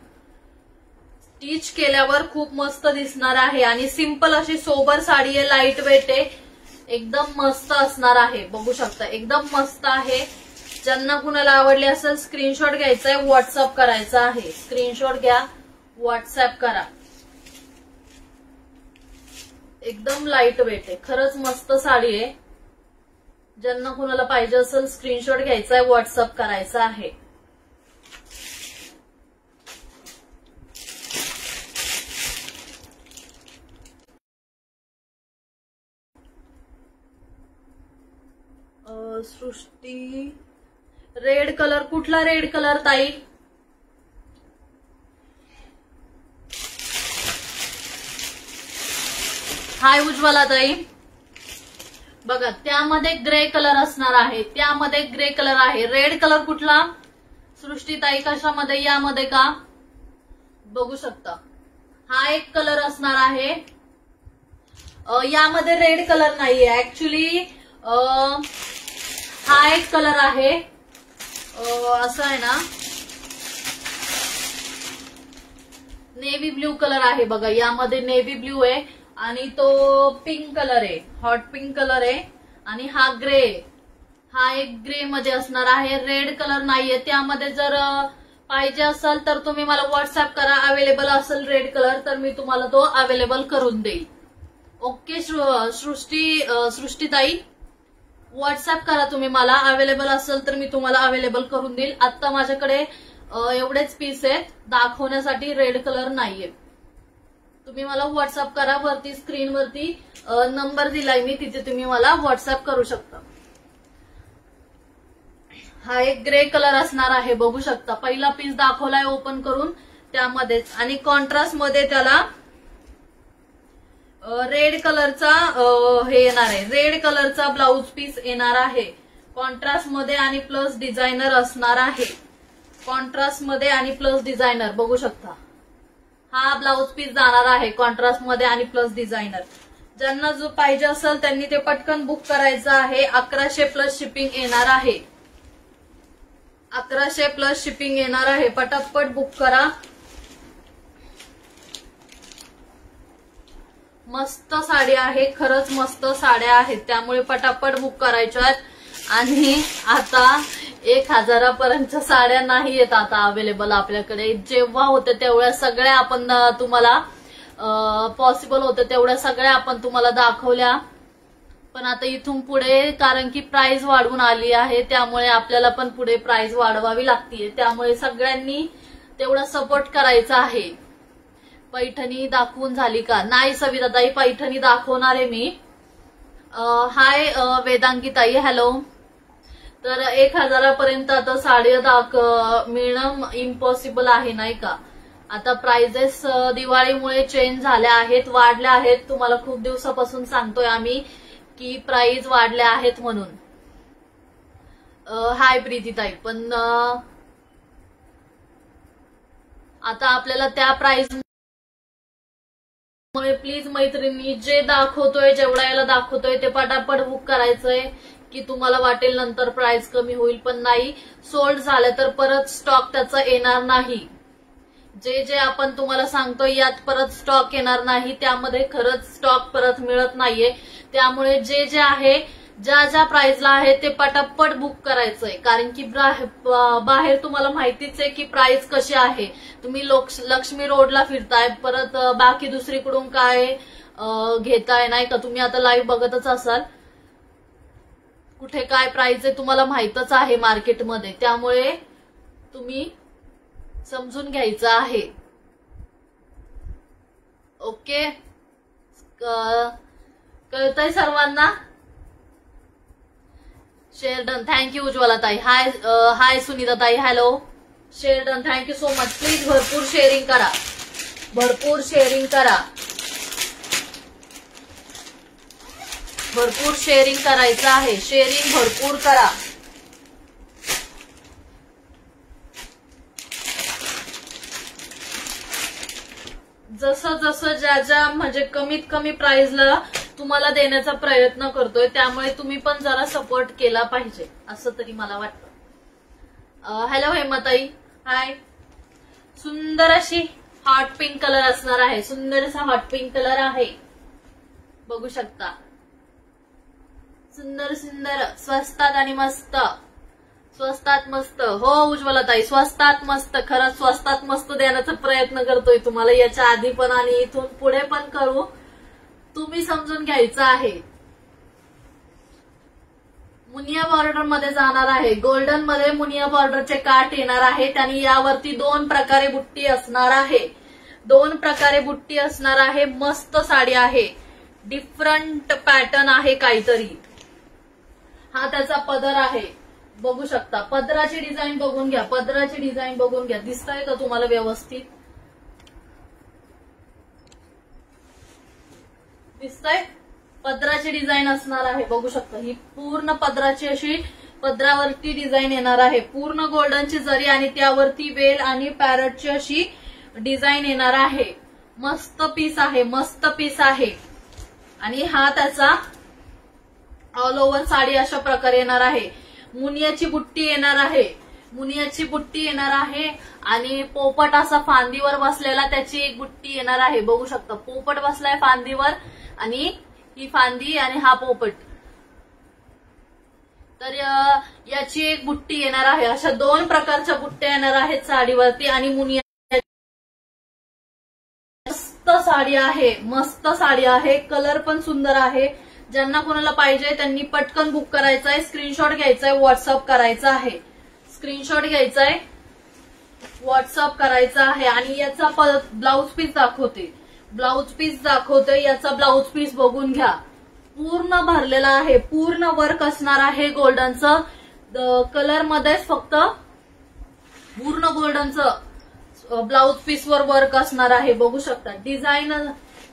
स्टिच केल्यावर खूप मस्त दिसणार आहे आणि सिंपल अशी सोबर साडी आहे. लाईट वेट आहे. एकदम मस्त असणार आहे. बघू शकता एकदम मस्त आहे. ज्यांना कुणाला आवडले असेल स्क्रीनशॉट घ्यायचा आहे, व्हॉट्सअप करायचा आहे. स्क्रीनशॉट घ्या, व्हॉट्सअप करा. एकदम लाईट वेट आहे. खरंच मस्त साडी आहे. ज्यांना कुणाला पाहिजे असेल स्क्रीनशॉट घ्यायचा आहे, व्हॉट्सअप करायचा आहे. सृष्टी रेड कलर. कुठला रेड कलर ताई? हाय उज्ज्वला ताई. बघा त्यामध्ये ग्रे कलर असणार आहे. रेड कलर कुठला सृष्टी ताई? कशामध्ये? यामध्ये का? बघू शकता. हा एक कलर असणार आहे. यामध्ये रेड कलर नाहीये ऍक्च्युली. हा एक कलर आहे. असं आहे ना, नेव्ही ब्ल्यू कलर आहे. बघा यामध्ये नेव्ही ब्ल्यू आहे आणि तो पिंक कलर आहे, हॉट पिंक कलर आहे. आणि हा ग्रे, हा एक ग्रे मध्ये असणार आहे. रेड कलर नाहीये त्यामध्ये. जर पाहिजे असेल तर तुम्ही मला व्हॉट्सअप करा. अवेलेबल असेल रेड कलर तर मी तुम्हाला तो अवेलेबल करून देईल. ओके सृष्टीताई, व्हॉट्सअप करा तुम्ही मला. अवेलेबल असेल तर मी तुम्हाला अवेलेबल करून देईल. आता माझ्याकडे एवढेच पीस आहेत दाखवण्यासाठी. रेड कलर नाहीये. तुम्ही मला व्हॉट्सअप करा. वरती स्क्रीनवरती नंबर दिलाय मी, तिथे तुम्ही मला व्हॉट्सअप करू शकता. हा एक ग्रे कलर असणार आहे. बघू शकता पहिला पीस दाखवलाय ओपन करून त्यामध्येच. आणि कॉन्ट्रास्ट मध्ये त्याला रेड कलरचा हे येणार आहे. रेड कलरचा ब्लाऊज पीस येणार आहे. कॉन्ट्रास्ट मध्ये आणि प्लस डिझायनर असणार आहे. कॉन्ट्रास्ट मध्ये आणि प्लस डिझायनर बघू शकता. हा ब्लाऊज पीस जाणार आहे कॉन्ट्रास्ट मध्ये आणि प्लस डिझायनर. ज्यांना जो पाहिजे असेल त्यांनी ते पटकन बुक करायचं आहे. 1100 प्लस शिपिंग येणार आहे. 1100 प्लस शिपिंग येणार आहे. पटापट बुक करा. मस्त साडी आहे, खरंच मस्त साड्या आहेत, त्यामुळे पटापट बुक करायच्या आहेत. आणि आता 1000पर्यंतच्या साड्या नाही येत आता अवेलेबल आपल्याकडे. जेव्हा होते तेवढ्या सगळ्या आपण तुम्हाला पॉसिबल होते तेवढ्या सगळ्या आपण तुम्हाला दाखवल्या. पण आता इथून पुढे कारण की प्राइस वाढवून आली आहे, त्यामुळे आपल्याला पण पुढे प्राइस वाढवावी लागतीये. त्यामुळे सगळ्यांनी तेवढा सपोर्ट करायचा आहे. पैठणी दाखवून झाली का? नाही सविताताई, पैठणी दाखवणार आहे मी. हाय वेदांगी ताई, हॅलो. तर 1000पर्यंत आता साड्या मिळणं इम्पॉसिबल आहे नाही का. आता प्राइजेस दिवाळीमुळे चेंज झाल्या आहेत, वाढल्या आहेत. तुम्हाला खूप दिवसापासून सांगतोय आम्ही की प्राइस वाढल्या आहेत म्हणून. हाय प्रीतीताई, पण आता आपल्याला त्या प्राइस मुळे प्लीज मैत्रिणी जे दाखवतोय जेवढा याला दाखवतोय ते पटापट बुक करायचंय की तुम्हाला वाटेल नंतर प्राइस कमी होईल, पण नाही. सोल्ड झालं तर परत स्टॉक त्याचा येणार नाही. जे जे आपण तुम्हाला सांगतोय यात परत स्टॉक येणार नाही, त्यामध्ये खरंच स्टॉक परत मिळत नाहीये. त्यामुळे जे जे आहे ज्या ज्या प्राइसला आहे ते पटापट बुक करायचंय. कारण की बाहेर तुम्हाला माहितीच आहे की प्राइस कशी आहे. तुम्ही लक्ष्मी रोडला फिरताय, परत बाकी दुसरीकडून काय घेताय नाही का. तुम्ही आता लाईव्ह बघतच असाल, कुठे काय प्राइस आहे तुम्हाला माहितच आहे मार्केटमध्ये. त्यामुळे तुम्ही समजून घ्यायचं आहे. ओके, कळतंय सर्वांना? शेअर डन, थँक्यू उज्ज्वला ताई. हाय सुनीता ताई, hello. Share done, thank you so much. Please भरपूर शेअरिंग करा, भरपूर शेअरिंग करा, भरपूर शेअरिंग करायचं आहे. शेअरिंग भरपूर करा. जसं जसं ज्या ज्या म्हणजे कमीत कमी प्राइसला तुम्हाला देण्याचा प्रयत्न करतोय, त्यामुळे तुम्ही पण जरा सपोर्ट केला पाहिजे असं तरी मला वाटतं. हॅलो हेमाताई, हाय. सुंदर अशी हॉट पिंक कलर असणार आहे, सुंदर असा हॉट पिंक कलर आहे, बघू शकता. सुंदर सुंदर, स्वस्तात आणि मस्त, स्वस्तात मस्त. हो उज्ज्वलाताई, स्वस्तात मस्त. खरंच स्वस्तात मस्त देण्याचा प्रयत्न करतोय तुम्हाला याच्या आधी पण आणि इथून पुढे पण करू. तुम्ही समजून घ्यायचं आहे. मुनिया बॉर्डर मध्ये जाणार आहे, गोल्डन मध्ये मुनिया बॉर्डरचे काठ येणार आहेत आणि यावरती 2 प्रकारे बुट्टी असणार आहे. 2 प्रकारे बुट्टी असणार आहे. मस्त साडी आहे, डिफरंट पॅटर्न आहे काहीतरी. हा त्याचा पदर आहे, बघू शकता. पदराची डिझाईन बघून घ्या, पदराची डिझाईन बघून घ्या. दिसतंय का तुम्हाला व्यवस्थित? दिसतंय? पदराची डिझाईन असणार आहे, बघू शकता. ही पूर्ण पदराची अशी पदरावरती डिझाईन येणार आहे. पूर्ण गोल्डनची जरी आणि त्यावरती वेल आणि पॅरटची अशी डिझाईन येणार आहे. मस्त पीस आहे, मस्त पीस आहे. आणि हा त्याचा ऑल ओव्हर साडी अशा प्रकारे येणार आहे. मुनियाची बुट्टी येणार आहे, मुनियाची बुट्टी येणार आहे आणि पोपट असा फांदीवर बसलेला त्याची एक बुट्टी येणार आहे, बघू शकता. पोपट बसलाय फांदीवर आणि ही फांदी आणि हा पोपट. तर याची एक बुट्टी येणार आहे. अशा 2 प्रकारच्या बुट्ट्या येणार आहेत साडीवरती. आणि मुनिया मस्त साडी आहे, मस्त साडी आहे. कलर पण सुंदर आहे. ज्यांना कोणाला पाहिजे त्यांनी पटकन बुक करायचं आहे. स्क्रीनशॉट घ्यायचा आहे, व्हॉट्सअप करायचा आहे. स्क्रीनशॉट घ्यायचा आहे, व्हॉट्सअप करायचा आहे. आणि याचा ब्लाउज पीस दाखवते, ब्लाउज पीस दाखवते. याचा ब्लाउज पीस बघून घ्या. पूर्ण भरलेला आहे, पूर्ण वर्क असणार आहे गोल्डनचं. कलर मध्येच फक्त पूर्ण गोल्डनचं ब्लाउज पीसवर वर्क असणार आहे, बघू शकता.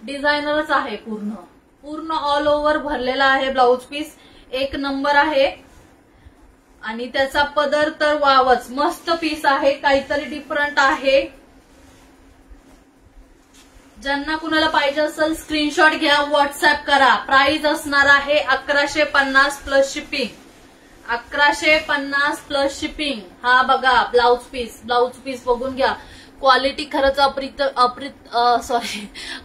डिझायनरच आहे, पूर्ण ऑल ओव्हर भरलेला आहे ब्लाउज पीस. एक नंबर आहे. आणि त्याचा पदर तर वावच, मस्त पीस आहे, काहीतरी डिफरंट आहे. ज्यांना कुणाला पाहिजे असेल स्क्रीनशॉट घ्या, व्हॉट्सअप करा. प्राइस असणार आहे 1150 प्लस शिपिंग. 1150 plus shipping. हा बघा ब्लाउज पीस, ब्लाउज पीस बघून घ्या. क्वालिटी खरंच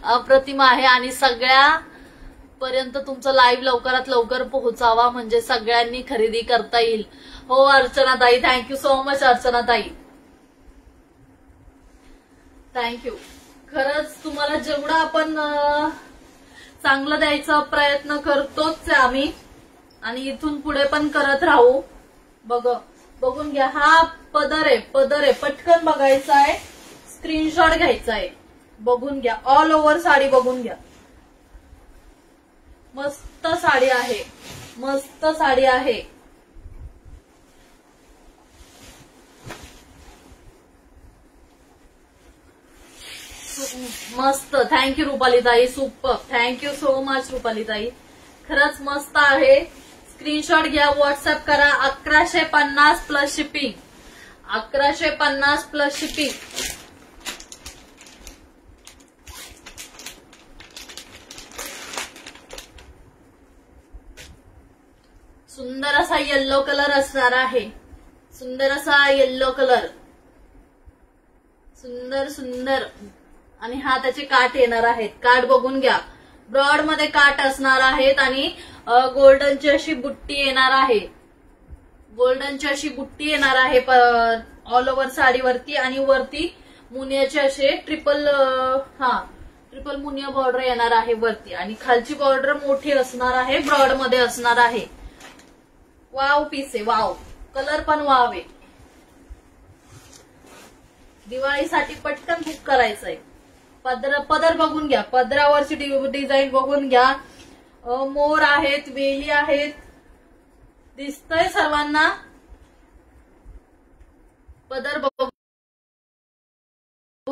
अप्रतिम आहे आणि सगळ्यापर्यंत तुमचं लाईव्ह लवकरात लवकर पोहोचावा म्हणजे सगळ्यांनी खरेदी करता येईल. हो अर्चनाताई, थँक्यू सो मच अर्चनाताई, थँक्यू. खरंच तुम्हाला जेवढा आपण चांगलं द्यायचा प्रयत्न करतोच आम्ही आणि इथून पुढे पण करत राहू. बघून घ्या, हा पदर आहे, पटकन बघायचा आहे, स्क्रीनशॉट घ्यायचा आहे. बघून घ्या, ऑल ओव्हर साडी बघून घ्या. मस्त साडी आहे, मस्त साडी आहे. मस्त, थँक्यू रुपालीताई, सुपर, थँक्यू सो मच रुपालीताई. खरंच मस्त आहे. स्क्रीनशॉट घ्या, व्हॉट्सअप करा. 1150 प्लस शिपिंग, 1150 प्लस शिपिंग. सुंदर असा येल्लो कलर असणार आहे, सुंदर असा येल्लो कलर, सुंदर सुंदर. आणि हा त्याचे काठ येणार आहेत. काठ बघून घ्या, ब्रॉड मध्ये काठ असणार आहेत आणि गोल्डनची अशी बुट्टी येणार आहे, गोल्डनची अशी बुट्टी येणार आहे ऑल ओव्हर साडीवरती. आणि वरती मुनियाचे असे ट्रिपल मुनिया बॉर्डर येणार आहे वरती आणि खालची बॉर्डर मोठी असणार आहे, ब्रॉड मध्ये असणार आहे. वाव पीस आहे, वाव. कलर पण वाव आहे. दिवाळीसाठी पटकन बुक करायचंय. पदर बघून घ्या, पदरावरची डिझाईन बघून घ्या. मोर आहेत, वेली आहेत, दिसतंय सर्वांना. पदर बघू,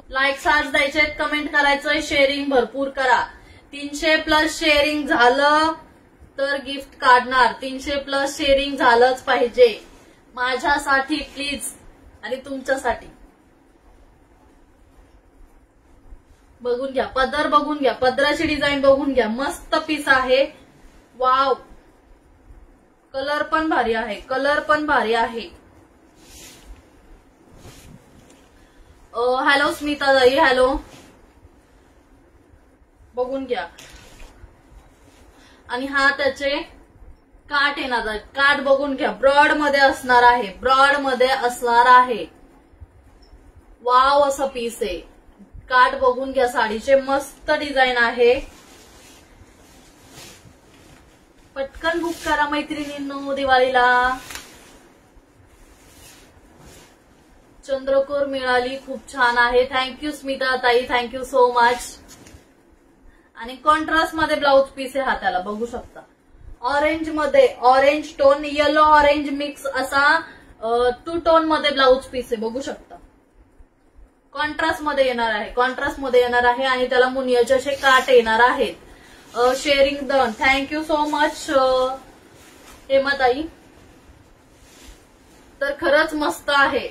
लाईक सार्च द्यायचे, कमेंट करायचंय, शेअरिंग भरपूर करा. 300 प्लस शेअरिंग झालं तर गिफ्ट काढणार. 300 प्लस शेअरिंग झालंच पाहिजे माझ्यासाठी प्लीज आणि तुमच्यासाठी. बघून घ्या, पदर बघून घ्या, पदराची डिझाईन बघून घ्या. मस्त पीस आहे, वाव. कलर पण भारी आहे, कलर पण भारी आहे. हॅलो स्मिता ताई, हॅलो. बघून घ्या. आणि हा त्याचे काठ येणार आहे, काठ बघून घ्या. ब्रॉड मध्ये असणार आहे, ब्रॉड मध्ये असणार आहे. वाव असं पीस आहे. काठ बघून घ्या साडीचे, मस्त डिझाईन आहे. पटकन बुक करा मैत्रिणींनो दिवाळीला. चंद्रकोर मिळाली, खूप छान आहे. थँक्यू स्मिता ताई, थँक्यू सो मच. आणि कॉन्ट्रास्ट मध्ये ब्लाउज पीस आहे हाताला, बघू शकता. ऑरेंज मध्ये, orange tone, yellow orange mix असा 2 टोन मध्ये ब्लाउज पीस आहे, बघू शकता. कॉन्ट्रास्ट मध्ये येणार आहे, कॉन्ट्रास्ट मध्ये येणार आहे आणि त्याला मुनियाचे असे काठ येणार आहेत. Sharing done, thank you so much हेमाताई. तर खरंच मस्त आहे,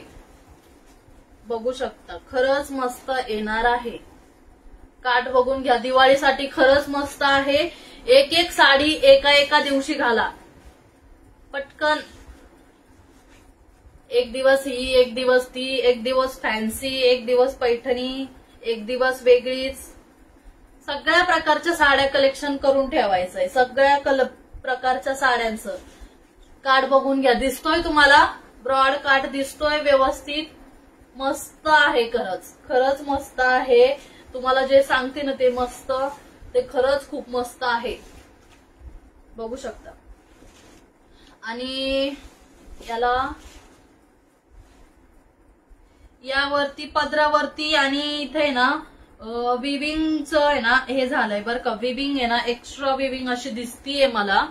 बघू शकता. खरंच मस्त येणार आहे. काठ बघून घ्या, दिवाळीसाठी खरंच मस्त आहे. एक एक साडी एका दिवशी घाला पटकन. एक दिवस ही, एक दिवस ती, एक दिवस फॅन्सी, एक दिवस पैठणी, एक दिवस वेगळीच. सगळ्या प्रकारच्या साड्या कलेक्शन करून ठेवायचंय, सगळ्या प्रकारच्या साड्यांचं. काठ बघून घ्या, दिसतोय तुम्हाला ब्रॉड काठ दिसतोय व्यवस्थित. मस्त आहे, खरंच खरंच मस्त आहे. तुम्हाला जे सांगते ना ते मस्त, ते खरंच खूप मस्त आहे, बघू शकता. आणि यावरती पदरावरती आणि इथे ना विविंगचं आहे ना हे झालंय बरं का. विविंग आहे ना, एक्स्ट्रा विविंग अशी दिसतीये मला.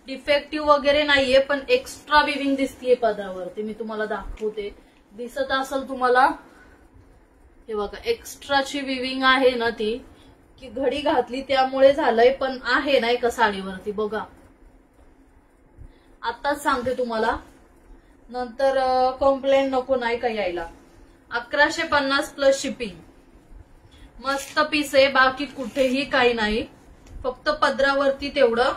डिफेक्टिव्ह वगैरे नाहीये पण एक्स्ट्रा विविंग दिसतीये पदरावरती. मी तुम्हाला दाखवते, दिसत असेल तुम्हाला. हे बघा, एक्स्ट्राची विविंग आहे ना ती, की घडी घातली त्यामुळे झालंय, पण आहे ना एका साडीवरती बघा. आताच सांगते तुम्हाला, नंतर कंप्लेंट नको नाही का यायला. 1150 प्लस शिपिंग. मस्त पीस आहे, बाकी कुठेही काही नाही, फक्त पदरावरती तेवढं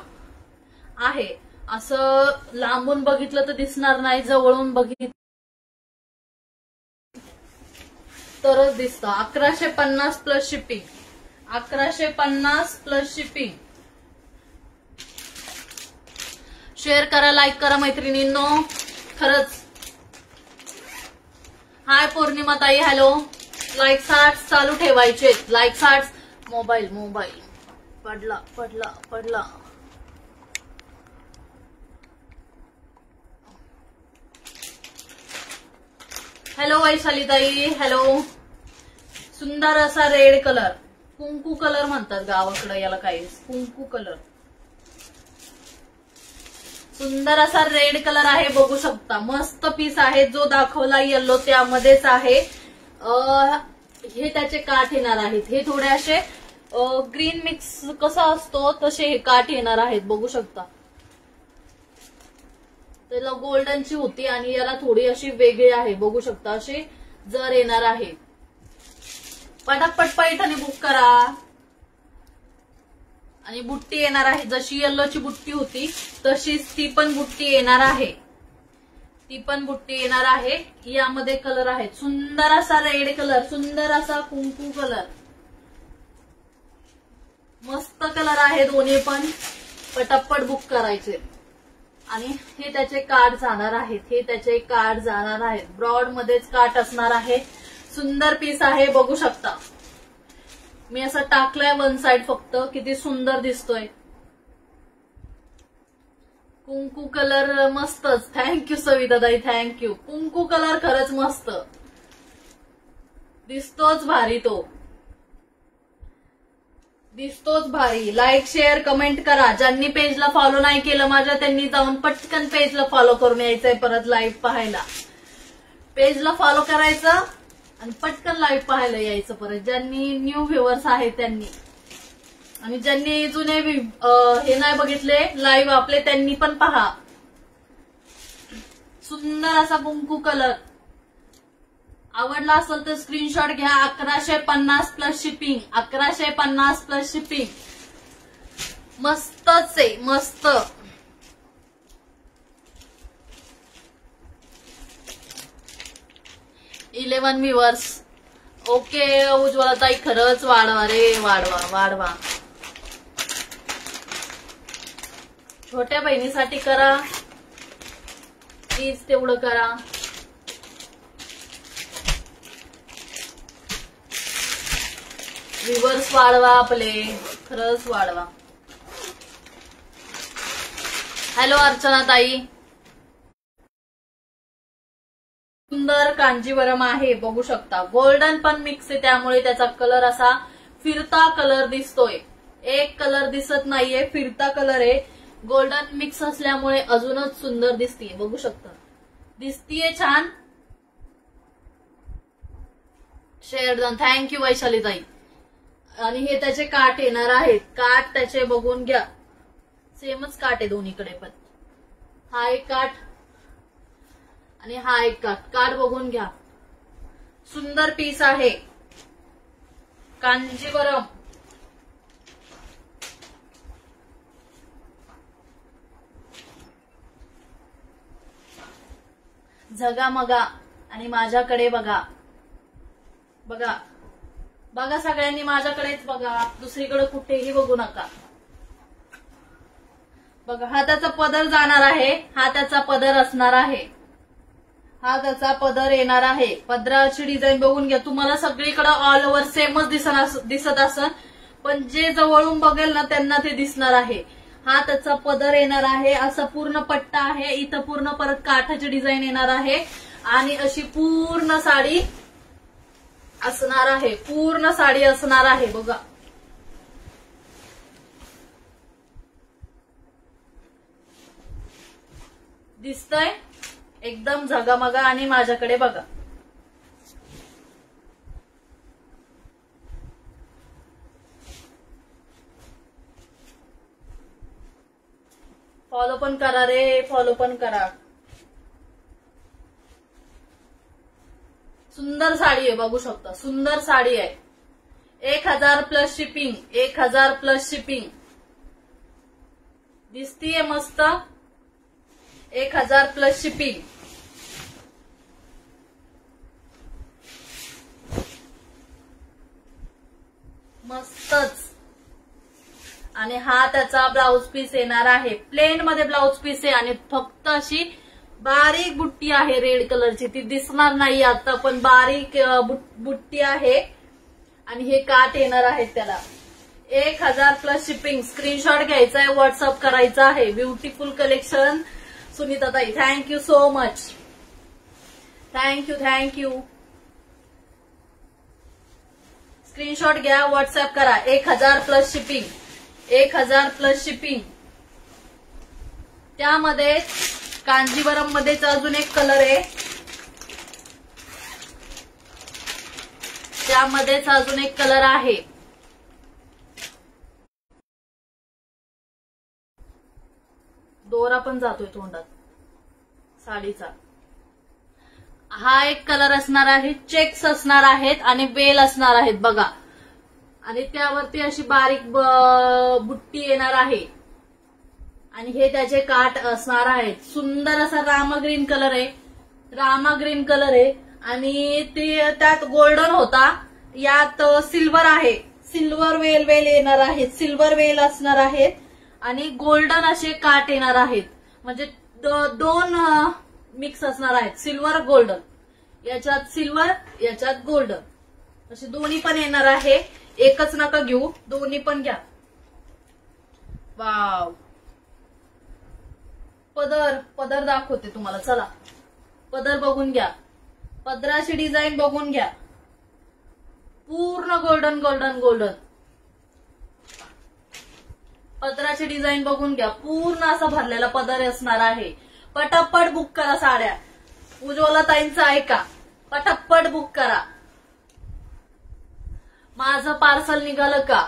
आहे. असं लांबून बघितलं तर दिसणार नाही, जवळून बघितलं तरच दिसतं. 1150 plus shipping. 1150 plus shipping. Share करा, लाईक करा मैत्रिणींनो. खरंच. हाय पौर्णिमा ताई, हॅलो. लाईक हार्ट्स चालू ठेवायचे. Like hearts. मोबाईल पडला. हॅलो वैशाली ताई, हॅलो. सुंदर असा रेड कलर, कुंकू कलर म्हणतात गावाकडे याला. काही कुंकू कलर. सुंदर असा रेड कलर आहे, बघू शकता. मस्त पीस आहे. जो दाखवला येलो त्यामध्येच आहे. हे त्याचे काठ येणार आहेत. हे थोडे असे ग्रीन मिक्स कसा असतो तसे हे काठ येणार आहेत, बघू शकता. त्याला गोल्डनची होती आणि याला थोडी अशी वेगळी आहे, बघू शकता. अशी जर येणार आहे. पटापट पैठणी बुक करा. आणि बुट्टी येणार आहे. जशी येल्लोची बुट्टी होती तशीच ती पण बुट्टी येणार आहे. यामध्ये कलर आहेत. सुंदर असा रेड कलर, सुंदर असा कुंकू कलर. मस्त कलर आहे दोन्ही पण. पटापट बुक करायचे. आणि हे त्याचे कार्ड जाणार आहेत. ब्रॉड मध्येच काठ असणार आहे. सुंदर पीस आहे, बघू शकता. मी असं टाकलंय वन साइड फक्त. किती सुंदर दिसतोय. कुंकू कलर मस्तच. थँक्यू सविताताई, थँक्यू. कुंकू कलर खरंच मस्त दिसतोच भारी. दिसतोच भारी. लाईक शेअर कमेंट करा. ज्यांनी पेजला फॉलो नाही केलं माझ्या त्यांनी जाऊन पटकन पेजला फॉलो करून यायचंय. परत लाईव्ह पाहायला पेजला फॉलो करायचं आणि पटकन लाईव्ह पाहायला यायचं परत. ज्यांनी न्यू व्ह्युअर्स आहेत त्यांनी. आणि ज्यांनी जुने हे नाही बघितले लाईव्ह आपले त्यांनी पण पहा. सुंदर असा कुंकू कलर. आवडला असेल तर स्क्रीनशॉट घ्या. 1150 प्लस शिपिंग. 1150 plus shipping. मस्तच आहे, मस्त. Eleven viewers. ओके उज्ज्वला ताई, खरंच वाढवा रे, वाढवा. छोट्या बहिणीसाठी करा प्लीज, तेवढं करा. व्ह्युअर्स वाढवा आपले, खरंच वाढवा. हॅलो अर्चना ताई. सुंदर कांजीवरम आहे, बघू शकता. गोल्डन पण मिक्स आहे त्यामुळे त्याचा कलर असा फिरता कलर दिसतोय. एक कलर दिसत नाहीये, फिरता कलर आहे. गोल्डन मिक्स असल्यामुळे अजूनच सुंदर दिसतीये, बघू शकता. दिसतीये छान. Share done. थँक्यू वैशाली ताई. आणि हे त्याचे काठ येणार आहेत. काठ त्याचे बघून घ्या. सेमच काठ आहे दोन्हीकडे पण. हा एक काठ आणि हा एक काठ. काठ बघून घ्या. सुंदर पीस आहे. कांजीवरम. झगामगा. आणि माझ्याकडे बघा. बघा सगळ्यांनी माझ्याकडेच बघा, दुसरीकडे कुठेही बघू नका. बघा हा त्याचा पदर जाणार आहे. हा त्याचा पदर असणार आहे. हा त्याचा पदर येणार आहे. पदराची डिझाईन बघून घ्या. तुम्हाला सगळीकडे ऑल ओव्हर सेमच दिसत असन, पण जे जवळून बघेल ना त्यांना ते दिसणार आहे. हा त्याचा पदर येणार आहे. असा पूर्ण पट्टा आहे. इथं पूर्ण परत काठाची डिझाईन येणार आहे. आणि अशी पूर्ण साडी असणार आहे. पूर्ण साडी असणार आहे. बघा दिसतंय एकदम झगामगा. आणि माझ्याकडे बघा. फॉलो पण करा रे, फॉलो पण करा. सुंदर साडी आहे, बघू शकता. सुंदर साडी आहे. 1000 प्लस शिपिंग. 1000 plus shipping. दिसतीये मस्त. 1000 प्लस शिपिंग. मस्तच. आणि हा त्याचा ब्लाउज पीस येणार आहे. प्लेन मध्ये ब्लाउज पीस आहे आणि फक्त अशी बारीक बुट्टी आहे रेड कलरची, ती दिसणार नाही आता, पण बारीक बुट्टी आहे. आणि हे काठ येणार आहेत त्याला. 1000 प्लस शिपिंग. स्क्रीनशॉट घ्यायचा आहे, व्हॉट्सअप करायचा आहे. ब्युटिफुल कलेक्शन सुनीताताई, thank you so much. Thank you. Screenshot घ्या, व्हॉट्सअप करा. 1000 प्लस शिपिंग. 1000 plus shipping. त्यामध्ये कांजीवरम मध्येच अजून एक कलर आहे. त्यामध्येच अजून एक कलर आहे. दोरा पण जातोय तोंडात साडीचा. हा एक कलर असणार आहे. चेक्स असणार आहेत आणि वेल असणार आहेत बघा. आणि त्यावरती अशी बारीक बुट्टी येणार आहे. आणि हे त्याचे काठ असणार आहेत. सुंदर असा रामा ग्रीन कलर आहे. रामा ग्रीन कलर आहे. आणि त्यात गोल्डन होता, यात सिल्वर आहे. सिल्वर वेल येणार आहेत. सिल्वर वेल असणार आहेत आणि गोल्डन असे काठ येणार आहेत. म्हणजे दोन मिक्स असणार आहेत, सिल्वर गोल्डन. याच्यात सिल्वर, याच्यात गोल्डन, असे दोन्ही पण येणार आहे. एकच नका घेऊ, दोन्ही पण घ्या. वाव. पदर दाखवते तुम्हाला. चला पदर बघून घ्या. पदराची डिझाईन बघून घ्या. पूर्ण गोल्डन गोल्डन गोल्डन. पदराची डिझाईन बघून घ्या. पूर्ण असा भरलेला पदर असणार आहे. पटापट बुक करा साड्या. उज्ज्वला ताईंचं ऐका, पटापट बुक करा. माझं पार्सल निघालं का?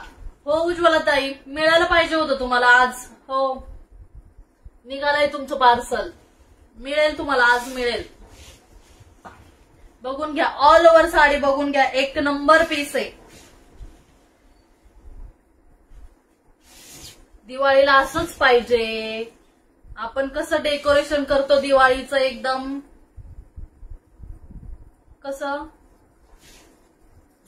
हो उज्ज्वला ताई, मिळायला पाहिजे होतं तुम्हाला आज. हो निघालंय तुमचं पार्सल. मिळेल तुम्हाला आज, मिळेल. बघून घ्या. ऑल ओव्हर साडी बघून घ्या. एक नंबर पीस आहे. दिवाळीला असंच पाहिजे. आपण कसं डेकोरेशन करतो दिवाळीचं, एकदम कसं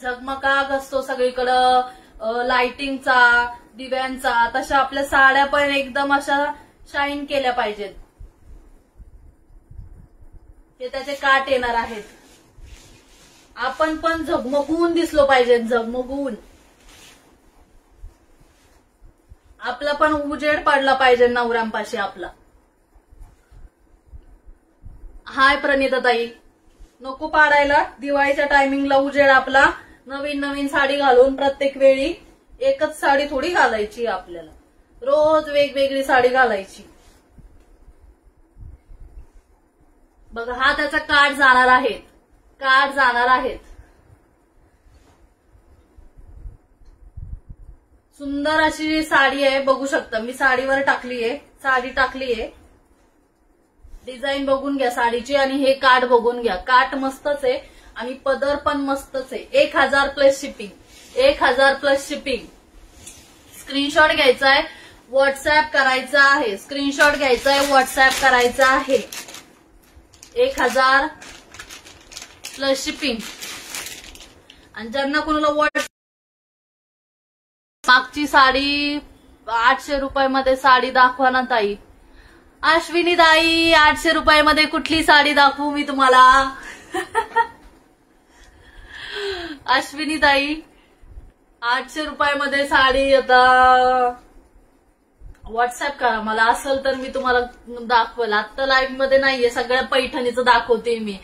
झगमगाट असतो सगळीकडं लाइटिंगचा, दिव्यांचा, तशा आपल्या साड्या पण एकदम अशा शाईन केल्या पाहिजेत. हे त्याचे काठ येणार आहेत. आपण पण झगमगून दिसलो पाहिजे. झगमगून आपला पण उजेड पडला पाहिजे नवऱ्यांपाशी आपला. हाय प्रणिताताई, नको पाडायला दिवाळीच्या टायमिंगला उजेड आपला. नवीन नवीन साडी घालून प्रत्येक वेळी एकच साडी थोडी घालायची आपल्याला. रोज वेगवेगळी साडी घालायची. बघा हा त्याचा काठ जाणार आहेत. काठ जाणार आहेत. सुंदर अशी साडी आहे, बघू शकता. मी साडीवर टाकलीये, साडी टाकलीये. डिझाईन बघून घ्या साडीची आणि हे काठ बघून घ्या. काठ मस्तच आहे आणि पदर पण मस्तच आहे. 1000 plus shipping. 1000 plus shipping. Screenshot घ्यायचा आहे, व्हॉट्सअप करायचा आहे. स्क्रीनशॉट घ्यायचा आहे, व्हॉट्सअप करायचा आहे. 1000 प्लस शिपिंग. आणि ज्यांना कोणाला मागची साडी 800 रुपयामध्ये साडी दाखवा ना ताई. अश्विनी ताई 800 रुपयामध्ये कुठली साडी दाखवू मी तुम्हाला? अश्विनी ताई 800 रुपयामध्ये साडी आता व्हॉट्सअप करा मला. असेल तर मी तुम्हाला दाखवेल. आता लाईव्ह मध्ये नाहीये, सगळ्या पैठणीचं दाखवते मी.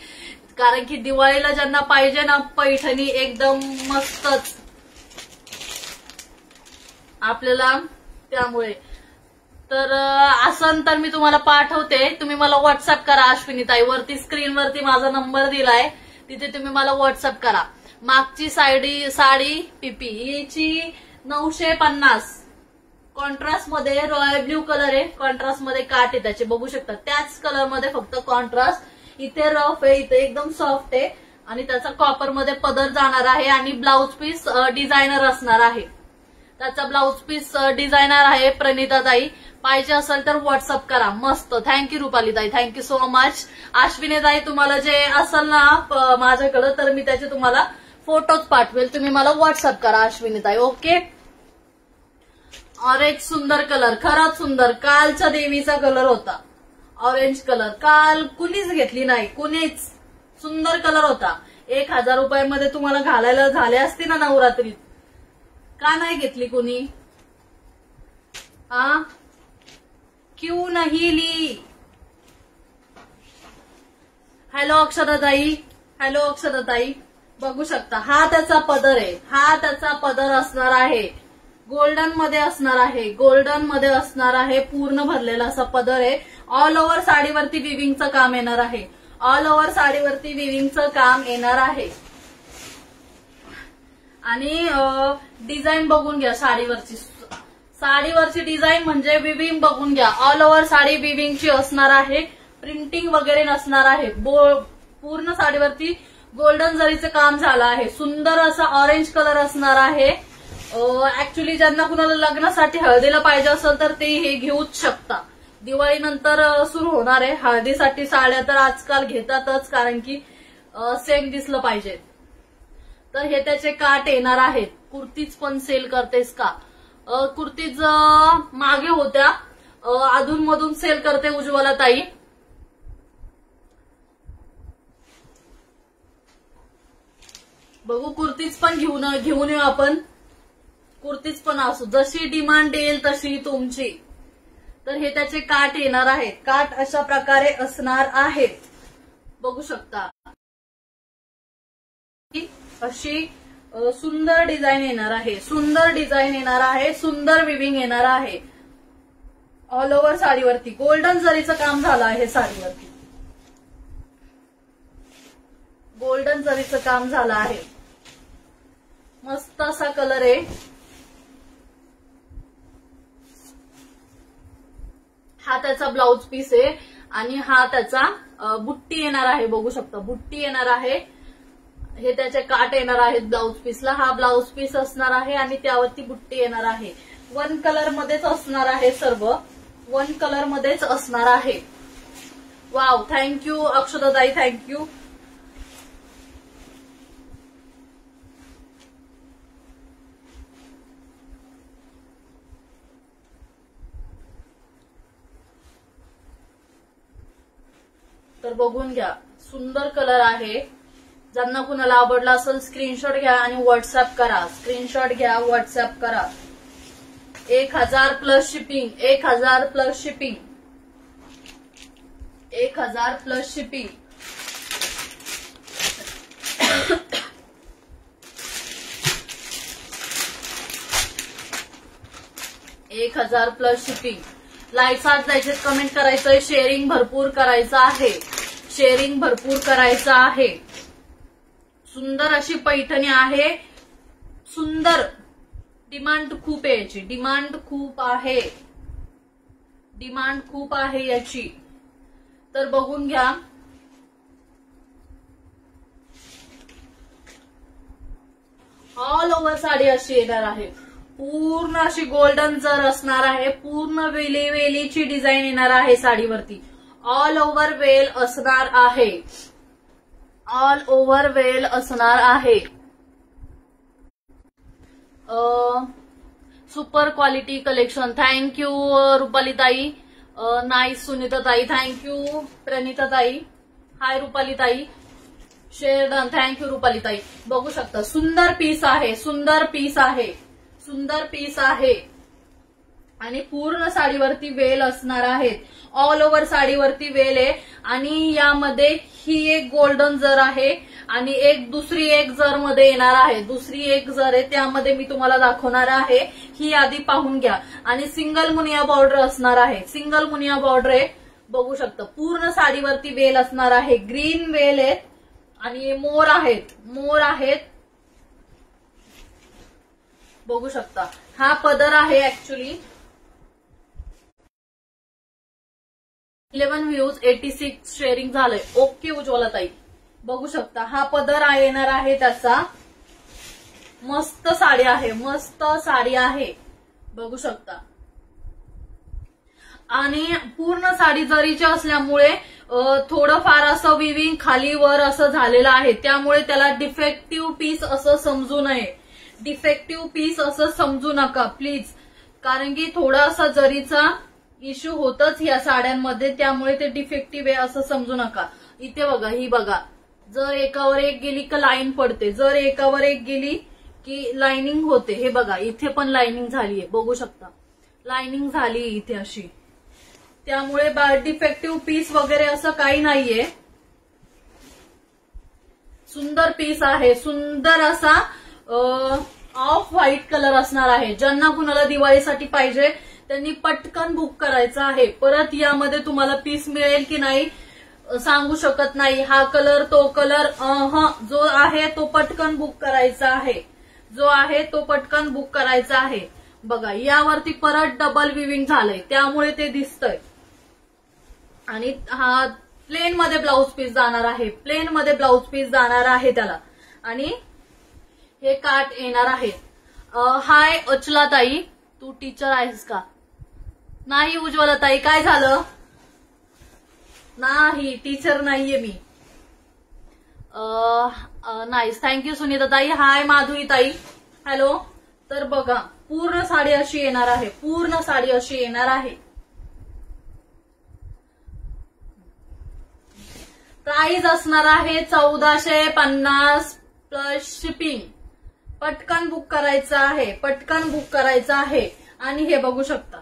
कारण की दिवाळीला ज्यांना पाहिजे ना पैठणी एकदम मस्तच आपल्याला, त्यामुळे तर असं तर मी तुम्हाला पाठवते. तुम्ही मला व्हॉट्सअप करा अश्विनी ताई. वरती स्क्रीनवरती माझा नंबर दिलाय, तिथे तुम्ही मला व्हॉट्सअप करा. मागची साडी पीपीची 950 कॉन्ट्रास्ट मध्ये रॉयल ब्ल्यू कलर आहे. कॉन्ट्रास्ट मध्ये काठ आहे त्याचे बघू शकता. त्याच कलर मध्ये फक्त कॉन्ट्रास्ट. इथे रफ आहे, इथे एकदम सॉफ्ट आहे. आणि त्याचा कॉपर मध्ये पदर जाणार आहे आणि ब्लाउज पीस डिझायनर असणार आहे. त्याचा ब्लाउज पीस डिझायनर आहे. प्रणिता ताई पाहिजे असेल तर व्हॉट्सअप करा. मस्त. थँक्यू रुपाली ताई, थँक्यू सो मच. अश्विनी ताई तुम्हाला जे असेल ना माझ्याकडे तर मी त्याचे तुम्हाला फोटोच पाठवेल, तुम्ही मला व्हॉट्सअप करा अश्विनीताई. ओके. ऑरेंज सुंदर कलर, खरंच सुंदर. कालच्या देवीचा कलर होता ऑरेंज कलर. काल कुणीच घेतली नाही, कुणीच. सुंदर कलर होता. 1000 रुपयामध्ये तुम्हाला घालायला झाले असते ना नवरात्रीत, का नाही घेतली कुणी? क्यू नाही ली? Hello अक्षताताई, hello अक्षताताई. बघू शकता हा त्याचा पदर आहे, हा त्याचा पदर असणार आहे. गोल्डन मध्ये असणार आहे, गोल्डन मध्ये असणार आहे. पूर्ण भरलेला असा पदर आहे. ऑल ओव्हर साडीवरती विविंगचं काम येणार आहे. ऑल ओव्हर साडीवरती विविंगचं काम येणार आहे. आणि डिझाईन बघून घ्या साडीवरची. साडीवरची डिझाईन म्हणजे विविंग बघून घ्या. ऑल ओव्हर साडी विविंगची असणार आहे. प्रिंटिंग वगैरे नसणार आहे. पूर्ण साडीवरती गोल्डन जरीचं काम झालं आहे. सुंदर असा ऑरेंज कलर असणार आहे. ऍक्च्युली ज्यांना कुणाला लग्नासाठी हळदीला पाहिजे असेल तर ते हे घेऊच शकता. दिवाळीनंतर सुरू होणार आहे. हळदीसाठी साड्या तर आजकाल घेतातच, कारण की सेम दिसलं पाहिजे. तर हे त्याचे काट येणार आहेत. कुर्तीज पण सेल करतेस का? कुर्तीज मागे होत्या, अधून मधून सेल करते उज्ज्वला ताई. बघू कुर्तीज पण घेऊन येऊ आपण. कुर्तीज पण असू, जशी डिमांड येईल तशी तुमची. तर हे त्याचे काट येणार आहेत. काट अशा प्रकारे असणार आहेत. बघू शकता. अशी सुंदर डिझाईन येणार आहे. सुंदर डिझाईन येणार आहे. सुंदर विविंग येणार आहे. ऑल ओव्हर साडीवरती गोल्डन जरीचं काम झालं आहे. साडीवरती गोल्डन जरीचं काम झालं आहे. मस्त असा कलर आहे. हा त्याचा ब्लाउज पीस आहे आणि हा त्याचा बुट्टी येणार आहे. बघू शकता बुट्टी येणार आहे. हे त्याचे काट येणार आहेत ब्लाउज पीसला. हा ब्लाउज पीस असणार आहे आणि त्यावरती बुट्टी येणार आहे. 1 कलर मध्येच असणार आहे. सर्व 1 कलर मध्येच असणार आहे. वाव, थँक्यू अक्षताताई, थँक्यू. तर बघून घ्या, सुंदर कलर आहे. ज्यांना कुणाला आवडला असेल स्क्रीनशॉट घ्या आणि व्हॉट्सअप करा. स्क्रीनशॉट घ्या, व्हॉट्सअप करा. 1000 plus shipping, 1000 plus shipping, 1000 plus shipping. 1000 plus shipping. Likes आज जायचे, कमेंट करायचंय, शेअरिंग भरपूर करायचं आहे. शेअरिंग भरपूर करायचं आहे. सुंदर अशी पैठणी आहे. सुंदर. डिमांड खूप आहे याची. डिमांड खूप आहे. डिमांड खूप आहे याची. तर बघून घ्या. ऑल ओव्हर साडी अशी येणार आहे. पूर्ण अशी गोल्डन जर असणार आहे. पूर्ण वेलीची डिझाईन येणार आहे साडीवरती. ऑल ओव्हर वेल असणार आहे. ऑल ओव्हर वेल असणार आहे. Super quality collection. थँक्यू रुपालीताई. नाईस सुनीताताई. थँक्यू प्रणिताताई. हाय रुपालीताई. Share done. थँक्यू रुपालीताई. बघू शकता सुंदर पीस आहे. सुंदर पीस आहे. सुंदर पीस आहे. आणि पूर्ण साडीवरती वेल असणार आहेत. ऑल ओव्हर साडीवरती वेल आहे. आणि यामध्ये ही एक गोल्डन जर आहे आणि दुसरी एक जर मध्ये येणार आहे. दुसरी एक जर आहे त्यामध्ये मी तुम्हाला दाखवणार आहे. ही आधी पाहून घ्या. आणि सिंगल मुनिया बॉर्डर असणार आहे. सिंगल मुनिया बॉर्डर आहे. बघू शकता पूर्ण साडीवरती वेल असणार आहे. ग्रीन वेल आहेत आणि मोर आहेत. मोर आहेत. बघू शकता हा पदर आहे. ऍक्च्युली 11 व्ह्यूज 86 शेअरिंग झालंय. ओके उज्ज्वलाताई. बघू शकता हा पदर येणार आहे त्याचा. मस्त साडी आहे. मस्त साडी आहे. बघू शकता. आणि पूर्ण साडी जरीची असल्यामुळे थोडंफार असं विविंग खाली वर असं झालेलं आहे, त्यामुळे त्याला डिफेक्टिव्ह पीस असं समजू नये. डिफेक्टिव्ह पीस असं समजू नका प्लीज, कारण की थोडासा जरीचा इश्यू होतच या साड्यांमध्ये, त्यामुळे ते डिफेक्टिव्ह आहे असं समजू नका. इथे बघा, ही बघा, जर एकावर एक गेली का लाईन पडते, जर एकावर एक गेली की लाइनिंग होते. हे बघा, इथे पण लाइनिंग झालीये, बघू शकता, लाइनिंग झाली इथे अशी. त्यामुळे डिफेक्टिव्ह पीस वगैरे असं काही नाहीये. सुंदर पीस आहे, सुंदर असा ऑफ व्हाईट कलर असणार आहे. ज्यांना कुणाला दिवाळीसाठी पाहिजे त्यांनी पटकन बुक करायचं आहे. परत यामध्ये तुम्हाला पीस मिळेल की नाही सांगू शकत नाही. हा कलर तो कलर जो आहे तो पटकन बुक करायचा आहे, जो आहे तो पटकन बुक करायचा आहे. बघा, यावरती परत डबल विविंग झालंय, त्यामुळे ते दिसतंय. आणि हा प्लेन मध्ये ब्लाउज पीस जाणार आहे, प्लेन मध्ये ब्लाउज पीस जाणार आहे त्याला. आणि हे काट येणार आहे. हाय अचला ताई, तू टीचर आहेस का? नाही उज्ज्वला ताई, काय झालं? नाही, टीचर नाहीये मी. नाईस, थँक्यू सुनीता ताई. हाय माधुरी ताई, हॅलो. तर बघा, पूर्ण साडी अशी येणार आहे, पूर्ण साडी अशी येणार आहे. प्राइस असणार आहे 1450 प्लस शिपिंग. पटकन बुक करायचं आहे, पटकन बुक करायचं आहे. आणि हे बघू शकता,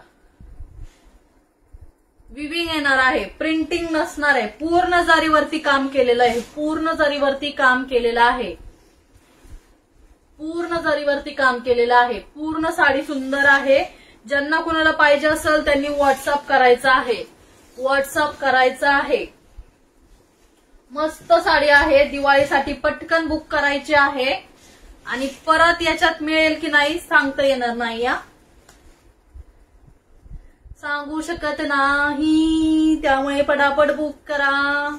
विविंग येणार आहे, प्रिंटिंग नसणार आहे. पूर्ण जरीवरती काम केलेलं आहे, पूर्ण जरीवरती काम केलेलं आहे, पूर्ण जरीवरती काम केलेलं आहे. पूर्ण साडी सुंदर आहे. ज्यांना कुणाला पाहिजे असेल त्यांनी व्हॉट्सअप करायचं आहे, व्हॉट्सअप करायचं आहे. मस्त साडी आहे, दिवाळीसाठी पटकन बुक करायची आहे. आणि परत याच्यात मिळेल की नाही सांगता येणार नाही, या सांगू शकत नाही, त्यामुळे पटापट बुक करा.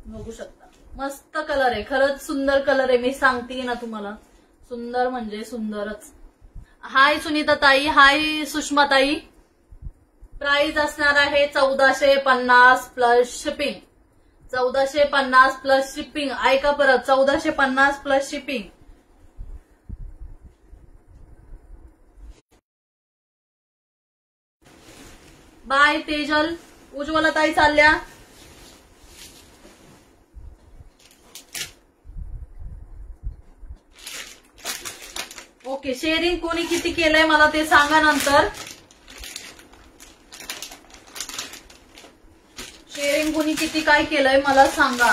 बघू शकता, मस्त कलर आहे, खरंच सुंदर कलर आहे. मी सांगते ना तुम्हाला, सुंदर म्हणजे सुंदरच. हाय सुनीता ताई, हाय सुषमा ताई. प्राइस असणार आहे 1450 प्लस शिपिंग. 1450 plus shipping. ऐका परत, 1450 plus shipping. Bye Tejal. Ujjwala ताई चालल्या. ओके, शेअरिंग कोणी किती केलंय मला ते सांगा नंतर. शेअरिंग कोणी किती काय केलंय मला सांगा.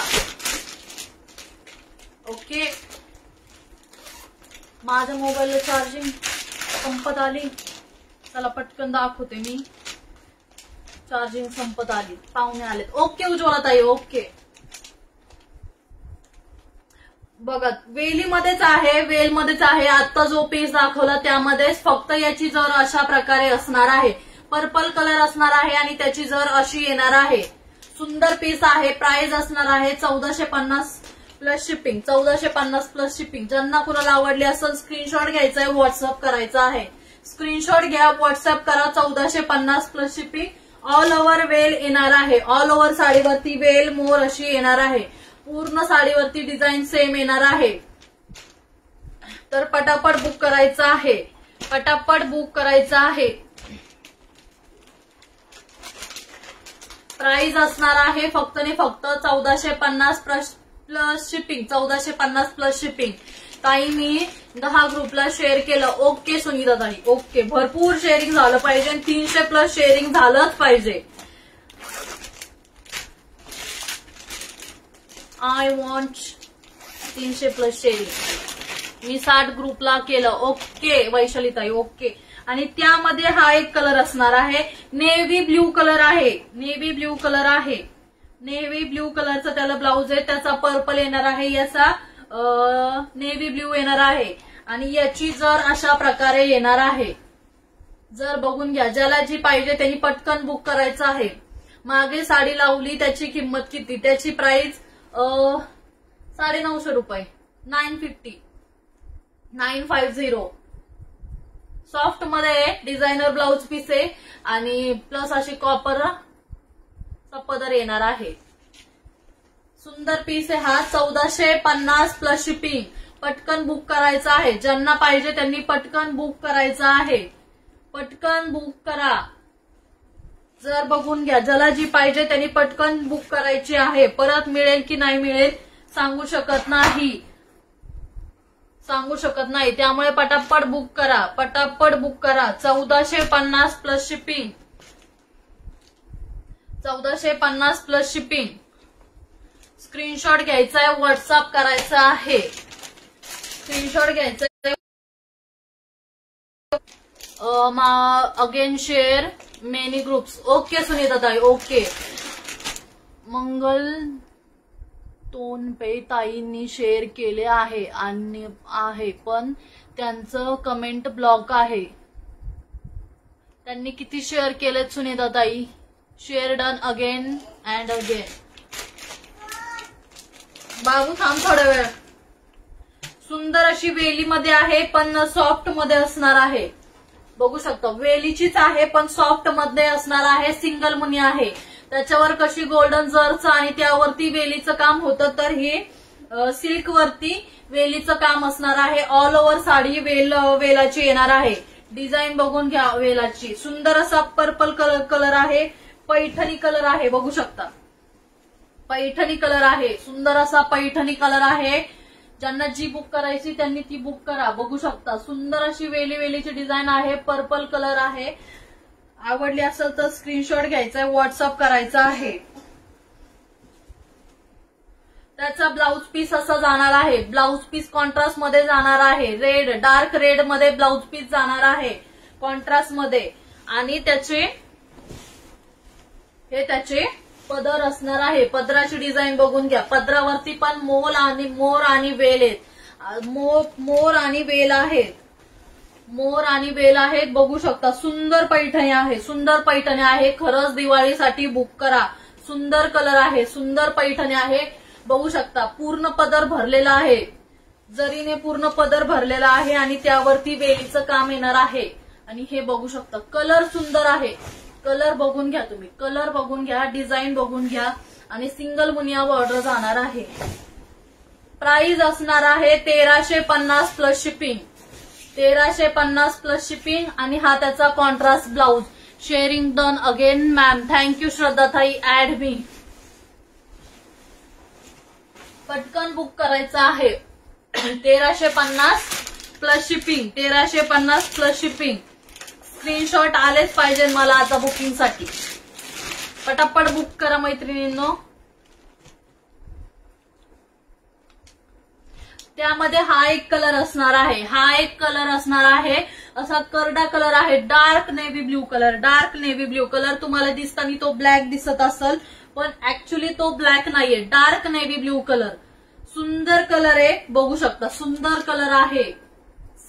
ओके, माझ्या मोबाईलला चार्जिंग संपत आली. चला पटकन दाखवते मी. चार्जिंग संपत आली, पाहुणे आलेत. ओके उज्ज्वला ताई, ओके. बघा, वेलीमध्येच आहे, वेलमध्येच आहे. आता जो पीस दाखवला त्यामध्येच, फक्त याची जर अशा प्रकारे असणार आहे, पर्पल कलर असणार आहे आणि त्याची जर अशी येणार आहे. सुंदर पीस आहे. प्राइस असणार आहे 1450 प्लस शिपिंग. 1450 plus shipping. ज्यांना कुणाला आवडली असेल स्क्रीनशॉट घ्यायचा आहे, व्हॉट्सअप करायचा आहे. स्क्रीनशॉट घ्या, व्हॉट्सअप करा. 1450 प्लस शिपिंग. ऑल ओव्हर वेल येणार आहे, ऑल ओव्हर साडीवरती वेल मोर अशी येणार आहे. पूर्ण साडीवरती डिझाईन सेम येणार आहे. तर पटापट बुक करायचं आहे, पटापट बुक करायचं आहे. प्राइस असणार आहे फक्त ने फक्त 1450 प्लस शिपिंग. 1450 plus shipping. ताई मी 10 ग्रुपला शेअर केलं. ओके सुनीता ताई, ओके. भरपूर शेअरिंग झालं पाहिजे, 300 प्लस शेअरिंग झालंच पाहिजे. I want 300 plus sharing. मी 60 ग्रुपला केलं. ओके वैशाली ताई, ओके. आणि त्यामध्ये हा एक कलर असणार आहे, नेव्ही ब्ल्यू कलर आहे, नेव्ही ब्ल्यू कलर आहे. नेव्ही ब्ल्यू कलरचा त्याला ब्लाउज आहे, त्याचा पर्पल येणार आहे, याचा नेव्ही ब्ल्यू येणार आहे. आणि याची जर अशा प्रकारे येणार आहे. जर बघून घ्या, ज्याला जी पाहिजे त्यांनी पटकन बुक करायचं आहे. मागे साडी लावली, त्याची किंमत किती? त्याची प्राइस 950 रुपये. 950. सॉफ्ट मध्ये डिझायनर ब्लाउज पीस आहे आणि प्लस अशी कॉपर पदर येणार आहे. सुंदर पीस आहे हा. 1450 प्लस शिपिंग. पटकन बुक करायचं आहे. ज्यांना पाहिजे त्यांनी पटकन बुक करायचं आहे. पटकन बुक करा. जर बघून घ्या, ज्याला जी पाहिजे त्यांनी पटकन बुक करायची आहे. परत मिळेल की नाही मिळेल सांगू शकत नाही. त्यामुळे पटापट बुक करा. 1450 plus shipping. 1450 plus shipping. Screenshot घ्यायचा आहे, व्हॉट्सअप करायचा आहे. स्क्रीनशॉट घ्यायचा आहे. Again share many groups. Okay Sunita ताई, ओके. मंगल तोनपे ताईंनी शेअर केले आहे पण त्यांचं कमेंट ब्लॉक आहे. त्यांनी किती शेअर केलेत सुनीता ताई? Share done again and again. बाबू थांब थोडा वेळ. सुंदर अशी वेलीमध्ये आहे पण सॉफ्ट मध्ये असणार आहे. बघू शकता वेलीचीच आहे पण सॉफ्ट मध्ये असणार आहे. सिंगल मुनी आहे. त्याच्यावर कशी गोल्डन जरचं आणि त्यावरती वेलीचं काम होतं, तर हे सिल्क वरती वेलीचं काम असणार आहे. ऑल ओव्हर साडी वेलाची येणार आहे. डिझाईन बघून घ्या वेलाची. सुंदर असा पर्पल कलर आहे. पैठणी कलर आहे. बघू शकता पैठणी कलर आहे. सुंदर असा पैठणी कलर आहे. ज्यांना जी बुक करायची त्यांनी ती बुक करा. बघू शकता सुंदर अशी वेलीची डिझाईन आहे. पर्पल कलर आहे. आवडली असेल तर स्क्रीनशॉट घ्यायचा आहे, व्हॉट्सअप करायचा आहे. त्याचा ब्लाउज पीस असा जाणार आहे. ब्लाउज पीस कॉन्ट्रास्ट मध्ये जाणार आहे. रेड, डार्क रेड मध्ये ब्लाउज पीस जाणार आहे कॉन्ट्रास्ट मध्ये. आणि त्याचे पदर असणार आहे. पदराची डिझाईन बघून घ्या. पदरावरती पण मोर आणि वेल आहेत. मोर आणि वेल आहेत. बघू शकता सुंदर पैठणी आहे. खरंच दिवाळीसाठी बुक करा. सुंदर कलर आहे. सुंदर पैठणी आहे. बघू शकता पूर्ण पदर भरलेला आहे. जरीने पूर्ण पदर भरलेला आहे आणि त्यावरती वेलीचं काम येणार आहे. आणि हे बघू शकता कलर सुंदर आहे. कलर बघून घ्या तुम्ही. कलर बघून घ्या. डिझाईन बघून घ्या. आणि सिंगल मुनिया बॉर्डर जाणार आहे. प्राइस असणार आहे 1350 प्लस शिपिंग. 1350 plus shipping. आणि हा त्याचा contrast blouse. Sharing done again ma'am. Thank you श्रद्धाताई. Add me. पटकन बुक करायचं आहे. 1350 plus shipping. 1350 plus shipping. Screenshot आलेच पाहिजे मला आता बुकिंगसाठी. पटापट बुक करा मैत्रिणींनो. त्यामध्ये हा एक कलर असणार आहे. असा करडा कलर आहे. डार्क नेव्ही ब्ल्यू कलर तुम्हाला दिसताना तो ब्लॅक दिसत असेल पण ऍक्च्युली तो ब्लॅक नाहीये. Dark navy blue colour. सुंदर कलर आहे. बघू शकता सुंदर कलर आहे.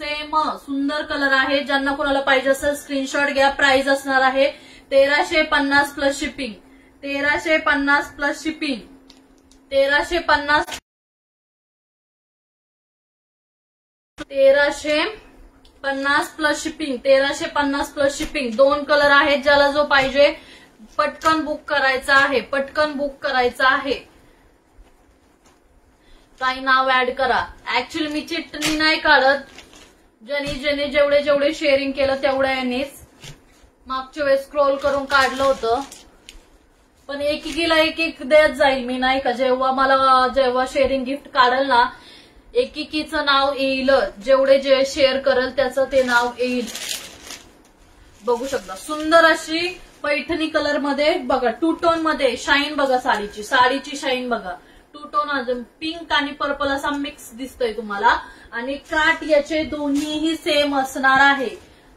सुंदर कलर आहे. ज्यांना कोणाला पाहिजे असेल स्क्रीनशॉट घ्या. प्राइस असणार आहे 1350 plus shipping. 1350 plus shipping. 1350 plus shipping. 1350 plus shipping. 2 colour आहेत. ज्याला जो पाहिजे पटकन बुक करायचा आहे. काही नाव ऍड करा. ऍक्च्युली मी चिठ्ठी नाही काढत. ज्याने जेवढे शेअरिंग केलं तेवढ्या यांनीच मागच्या वेळेस स्क्रोल करून काढलं होतं. पण एकेकीला एक देत जाईल मी नाही का. जेव्हा शेअरिंग गिफ्ट काढल ना एकेकीचं नाव येईल. जे शेअर करेल त्याचं ते नाव येईल. बघू शकता सुंदर अशी पैठणी कलर मध्ये बघा. टू टोन मध्ये शाईन बघा. साडीची शाईन बघा. टू टोन पिंक आणि पर्पल असा मिक्स दिसतोय तुम्हाला. आणि काठ याचे दोन्हीही सेम असणार आहे.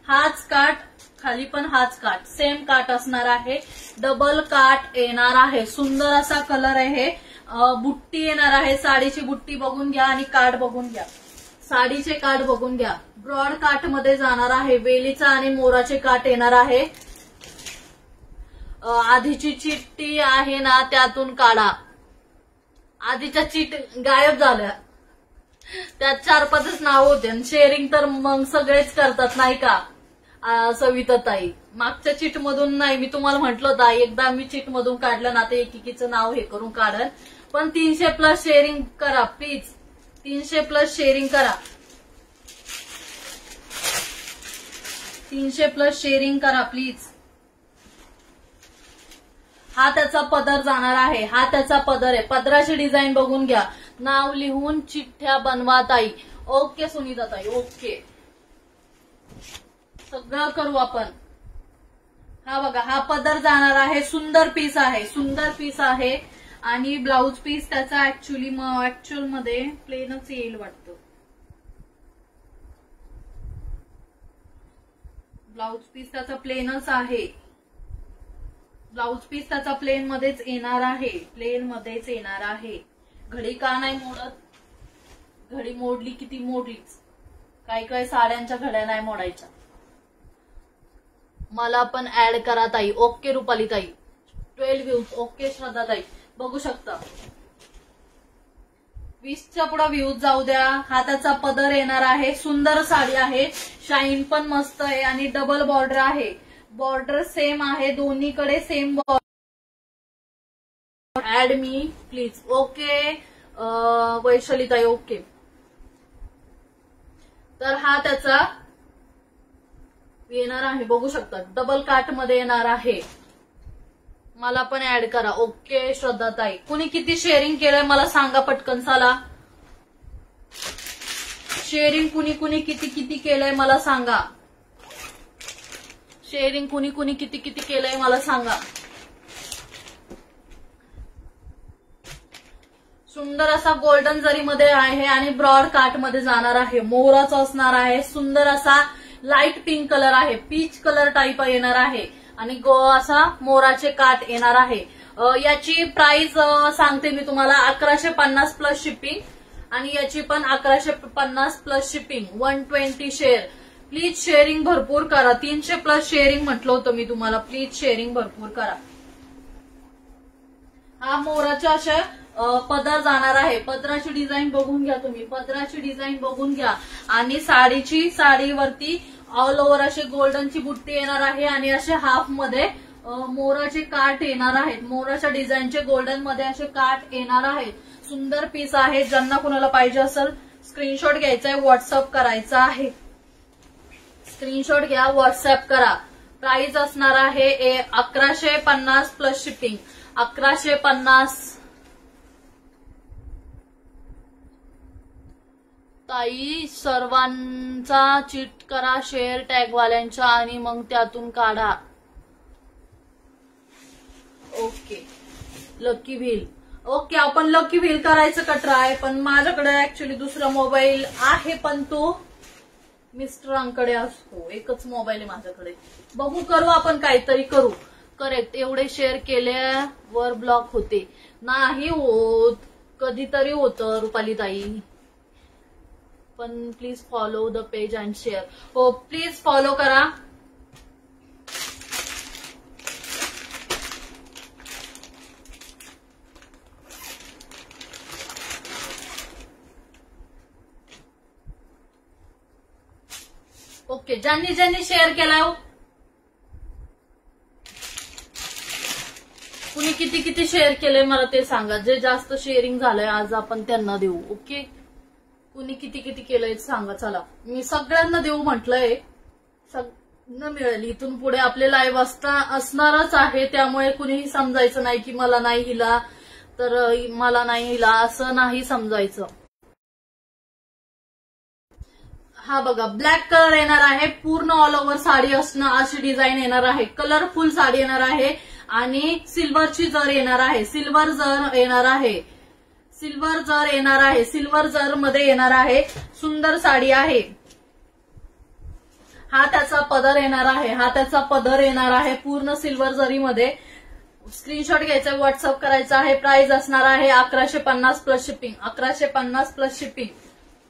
हाच काठ खाली पण हाच काठ सेम काठ असणार आहे. डबल काठ येणार आहे. सुंदर असा कलर आहे. बुट्टी येणार आहे. साडीची बुट्टी बघून घ्या आणि काठ बघून घ्या. साडीचे काठ बघून घ्या. ब्रॉड काठ मध्ये जाणार आहे. वेलीचा आणि मोराचे काठ येणार आहे. आधीची चिठ्ठी आहे ना त्यातून काढा. आधीच्या चिट गायब झाल्या. त्यात 4-5 नाव होते. शेअरिंग तर मग सगळेच करतात नाही का. सविताताई. मागच्या चिट मधून नाही, मी तुम्हाला म्हटलं होतं एकदा मी चिट मधून काढलं ना, ते एकेकीचं नाव हे करून काढल. पण 300+ शेअरिंग करा प्लीज, 300+ शेअरिंग करा, 300+ शेअरिंग करा प्लीज. हा त्याचा पदर जाणार आहे, हा त्याचा पदर आहे. पदराची डिझाईन बघून घ्या. नाव लिहून चिठ्ठ्या बनवा ताई. ओके सुनीता ताई, ओके, सगळं करू आपण. हा बघा, हा पदर जाणार आहे. सुंदर पीस आहे, सुंदर पीस आहे. आणि ब्लाउज पीस त्याचा ऍक्च्युअल मध्ये प्लेनच येईल वाटतं. ब्लाउज पीस त्याचा प्लेनच आहे, ब्लाउज पीस त्याचा प्लेन मध्येच येणार आहे, प्लेन मध्येच येणार आहे. घडी का नाही मोडत? घडी मोडली किती मोडलीच, काही काही साड्यांच्या घड्या नाही मोडायच्या. मला पण ऍड करा ताई. ओके रुपाली ताई, 12 व्ह्यूज. ओके श्रद्धा ताई, बघू शकता. 20च्या पुढे व्ह्यूज जाऊ द्या. हा त्याचा पदर येणार आहे. सुंदर साडी आहे, शाईन पण मस्त आहे आणि डबल बॉर्डर आहे. बॉर्डर सेम आहे, दोन्हीकडे same border. Add me please. Okay Vaishali ताई, ओके. तर हा त्याचा येणार आहे, बघू शकता, डबल काट मध्ये येणार आहे. मला पण ऍड करा. ओके श्रद्धा ताई. कुणी किती शेअरिंग केलंय मला सांगा पटकन. चला, शेअरिंग कुणी कुणी किती किती केलंय मला सांगा. शेअरिंग कुणी कुणी किती किती केलंय मला सांगा. सुंदर असा गोल्डन जरी मध्ये आहे आणि ब्रॉड काट मध्ये जाणार आहे. मोराचा असणार आहे. सुंदर असा लाईट पिंक कलर आहे, पीच कलर टाईप येणार आहे आणि असा मोराचे काट येणार आहे. याची प्राइस सांगते मी तुम्हाला, 1150+ शिपिंग. आणि याची पण 1150+ शिपिंग. 120 शेअर. प्लीज शेअरिंग भरपूर करा. 300+ शेअरिंग म्हटलं होतं मी तुम्हाला, प्लीज शेअरिंग भरपूर करा. हा मोराच्या अशा पदर जाणार आहे. पदराची डिझाईन बघून घ्या तुम्ही, पदराची डिझाईन बघून घ्या. आणि साडीवरती ऑल ओव्हर असे गोल्डनची बुट्टी येणार आहे आणि असे हाफ मध्ये मोराचे काठ येणार आहेत. मोराच्या डिझाईनचे गोल्डन मध्ये असे काठ येणार आहेत. सुंदर पीस आहे. ज्यांना कुणाला पाहिजे असेल स्क्रीनशॉट घ्यायचा आहे, व्हॉट्सअप करायचा आहे. स्क्रीनशॉट घ्या, व्हॉट्सअप करा. प्राइस असणार आहे 1150+ शिपिंग. 1150. ताई सर्वांचा चीट करा शेअर टॅगवाल्यांच्या आणि मग त्यातून काढा. Okay, lucky wheel. ओके, आपण लकी व्हील करायचं का ट्राय. पण माझ्याकडे ऍक्च्युली दुसरा मोबाईल आहे, पण तो मिस्टरांकडे असतो. एकच मोबाईल आहे माझ्याकडे. बघू, करू आपण, काहीतरी करू. करेक्ट. एवढे शेअर केल्यावर ब्लॉक होते नाही होत, कधीतरी होतं रुपाली ताई. पण please follow the page and share. हो, प्लीज फॉलो करा. ओके, ज्यांनी ज्यांनी शेअर केलाय, कुणी किती किती शेअर केलंय मला ते सांगा. जे जास्त शेअरिंग झालंय आज आपण त्यांना देऊ. ओके, कुणी किती किती केलंय सांगा. चला, मी सगळ्यांना देऊ म्हटलंय, सगळ्यांना मिळेल. इथून पुढे आपले लाईव्ह असणारच आहे, त्यामुळे कुणीही समजायचं नाही की मला नाही हिला तर मला नाही हिला, असं नाही समजायचं. हा बघा, ब्लॅक कलर येणार आहे. पूर्ण ऑल ओव्हर साडी असणं अशी डिझाईन येणार आहे. कलरफुल साडी येणार आहे आणि सिल्वरची जर येणार आहे. सिल्वर जर येणार आहे. सिल्वर जर येणार आहे. सिल्वर जर मध्ये येणार आहे. सुंदर साडी आहे. हा त्याचा पदर येणार आहे. हा त्याचा पदर येणार आहे पूर्ण सिल्वर जरीमध्ये. स्क्रीनशॉट घ्यायचा, व्हॉट्सअप करायचा आहे. प्राइस असणार आहे 1150+ शिपिंग. 1150+ शिपिंग.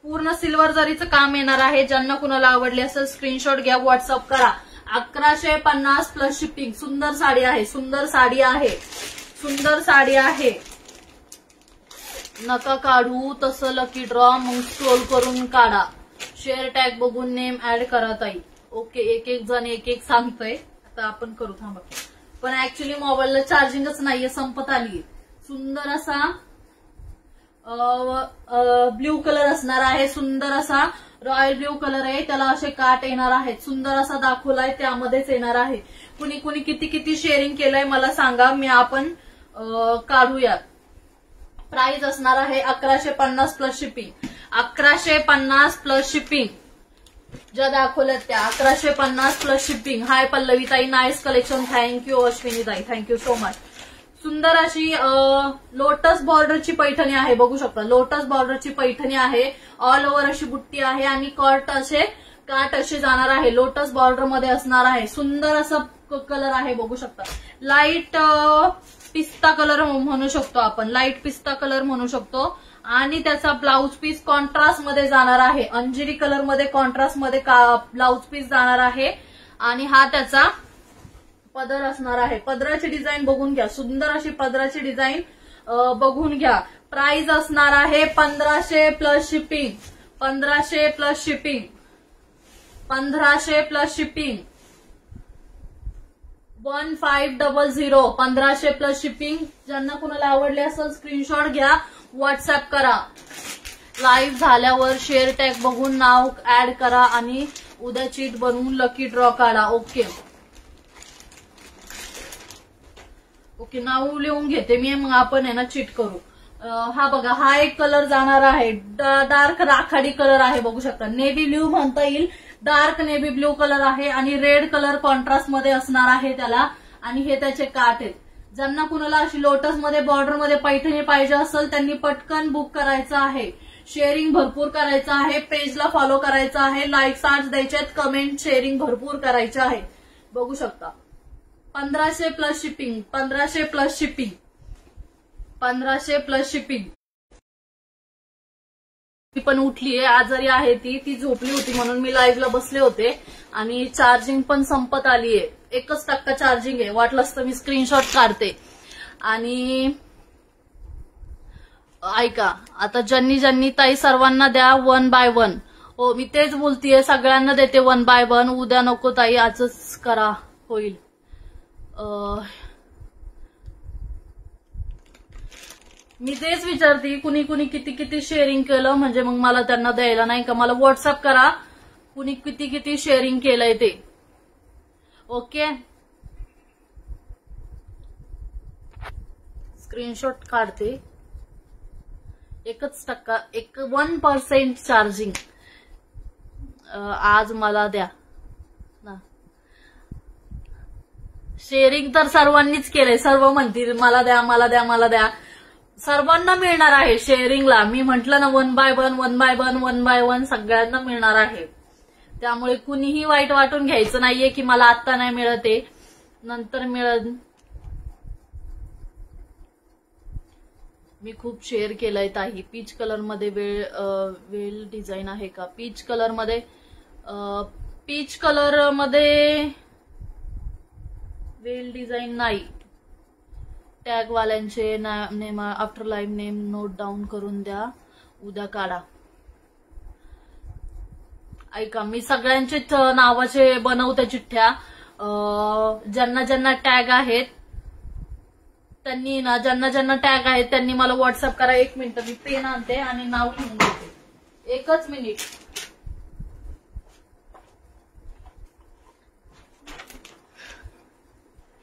पूर्ण सिल्वर जरीचं काम येणार आहे. ज्यांना कुणाला आवडले असेल स्क्रीनशॉट घ्या, व्हॉट्सअप करा. 1150+ शिपिंग. सुंदर साडी आहे. सुंदर साडी आहे. सुंदर साडी आहे. नका काढू तसं लकी ड्रॉ, मग स्क्रोल करून काढा. शेअर टॅग बघून नेम ऍड करा ताई. ओके, एक एक जण एक एक सांगतोय. आता आपण करू, थांबा. पण ऍक्च्युली मोबाईलला चार्जिंगच नाहीये, संपत आलीये. सुंदर असा ब्ल्यू कलर असणार आहे. सुंदर असा रॉयल ब्ल्यू कलर आहे. त्याला असे काट येणार आहेत. सुंदर असा दाखवलाय, त्यामध्येच येणार आहे. कुणी कुणी किती किती शेअरिंग केलंय मला सांगा, मी आपण काढूया. प्राइस असणार आहे 1150 प्लस शिपिंग. 1150 plus shipping. ज्या दाखवल्यात त्या 1150 प्लस शिपिंग. हाय पल्लवी ताई, नाईस कलेक्शन. थँक्यू अश्विनी ताई, थँक्यू सो मच. सुंदर अशी लोटस बॉर्डरची पैठणी आहे, बघू शकता. लोटस बॉर्डरची पैठणी आहे. ऑल ओव्हर अशी बुट्टी आहे आणि काट असे जाणार आहे. लोटस बॉर्डर मध्ये असणार आहे. सुंदर असं कलर आहे, बघू शकता. लाईट पिस्ता कलर म्हणू शकतो आपण, लाईट पिस्ता कलर म्हणू शकतो. आणि त्याचा ब्लाउज पीस कॉन्ट्रास्ट मध्ये जाणार आहे. अंजिरी कलर मध्ये कॉन्ट्रास्ट मध्ये ब्लाउज पीस जाणार आहे. आणि हा त्याचा पदर असणार आहे. पदराची डिझाईन बघून घ्या. सुंदर अशी पदराची डिझाईन बघून घ्या. प्राइस असणार आहे 1500 plus shipping. 1500 plus shipping. 1500 plus shipping. 1500. 1500 plus shipping. ज्यांना कुणाला आवडले असेल स्क्रीनशॉट घ्या, व्हॉट्सअप करा. लाईव्ह झाल्यावर शेअर टॅग बघून नाव ऍड करा आणि उद्या चीट बनवून लकी ड्रॉ काढा. ओके ओके, नाव लिहून घेते मी, मग आपण आहे ना चीट करू. हा बघा, हा एक कलर जाणार आहे. डार्क राखाडी कलर आहे, बघू शकता. नेव्ही ब्ल्यू म्हणता येईल. डार्क नेव्ही ब्ल्यू कलर आहे आणि रेड कलर कॉन्ट्रास्ट मध्ये असणार आहे त्याला. आणि हे त्याचे काट आहेत. ज्यांना कुणाला अशी लोटस मध्ये बॉर्डर मध्ये पैठणी पाहिजे असेल त्यांनी पटकन बुक करायचं आहे. शेअरिंग भरपूर करायचं आहे. पेजला फॉलो करायचं आहे. लाईक्स आज द्यायचे आहेत. कमेंट शेअरिंग भरपूर करायचे आहे, बघू शकता. 1500 plus shipping. 1500 plus shipping. 1500 plus shipping. ती पण उठलीये, आजारी आहे ती झोपली होती म्हणून मी लाईव्हला बसले होते. आणि चार्जिंग पण संपत आलीये. 1% चार्जिंग आहे. वाटलंच तर मी स्क्रीनशॉट काढते. आणि ऐका, आता ज्यांनी ताई सर्वांना द्या 1 by 1. हो, मी तेच बोलतीये, सगळ्यांना देते 1 by 1. उद्या नको ताई, आजच करा, होईल. मी तेच विचारते, कुणी कुणी किती किती शेअरिंग केलं, म्हणजे मग मला त्यांना द्यायला नाही का. मला व्हॉट्सअप करा कुणी किती किती शेअरिंग केलंय ते. ओके, स्क्रीनशॉट काढते. 1% चार्जिंग आज मला द्या ना. शेअरिंग तर सर्वांनीच केलंय. सर्व म्हणतील मला द्या, मला द्या, मला द्या. सर्वांना मिळणार आहे शेअरिंगला. मी म्हटलं ना 1 by 1, 1 by 1, 1 by 1 सगळ्यांना मिळणार आहे. त्यामुळे कुणीही वाईट वाटून घ्यायचं नाहीये की मला आत्ता नाही मिळते, नंतर मिळेल. मी खूप शेअर केलंय ताई. पीच कलर मध्ये वेल डिझाईन आहे का? पीच कलर मध्ये वेल डिझाईन नाही. टॅग वाल्यांचे name after live name note down करून द्या, उद्या काढा. ऐका, मी सगळ्यांचे नावाचे बनवते चिठ्ठ्या. ज्यांना ज्यांना टॅग आहेत त्यांनी ना, ज्यांना टॅग आहेत त्यांनी मला व्हॉट्सअप करा. 1 मिनिट, मी पेन आणते आणि नाव लिहून देते. 1च मिनिट.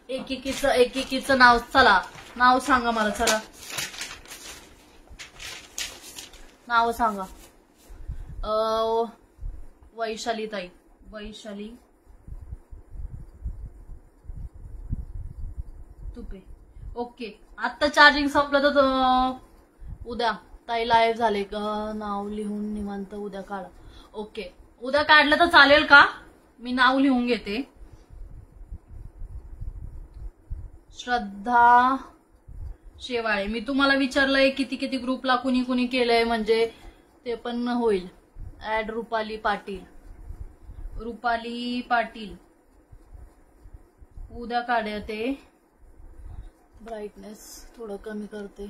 एकेकीचं नाव. चला, नाव सांगा मला. चला, नाव सांगा. वैशाली ताई. वैशाली तुपे. ओके, आता चार्जिंग संपलं तर उद्या ताई लाईव्ह झाले का नाव लिहून निवांत उद्या काढा. ओके, उद्या काढलं तर चालेल का? मी नाव लिहून घेते. श्रद्धा शेवाळे. मी तुम्हाला विचारलंय किती किती ग्रुपला कुणी कुणी केलंय, म्हणजे ते पण होईल. ऍड रुपाली पाटील. रुपाली पाटील उद्या काढते. ब्राईटनेस थोडं कमी करते.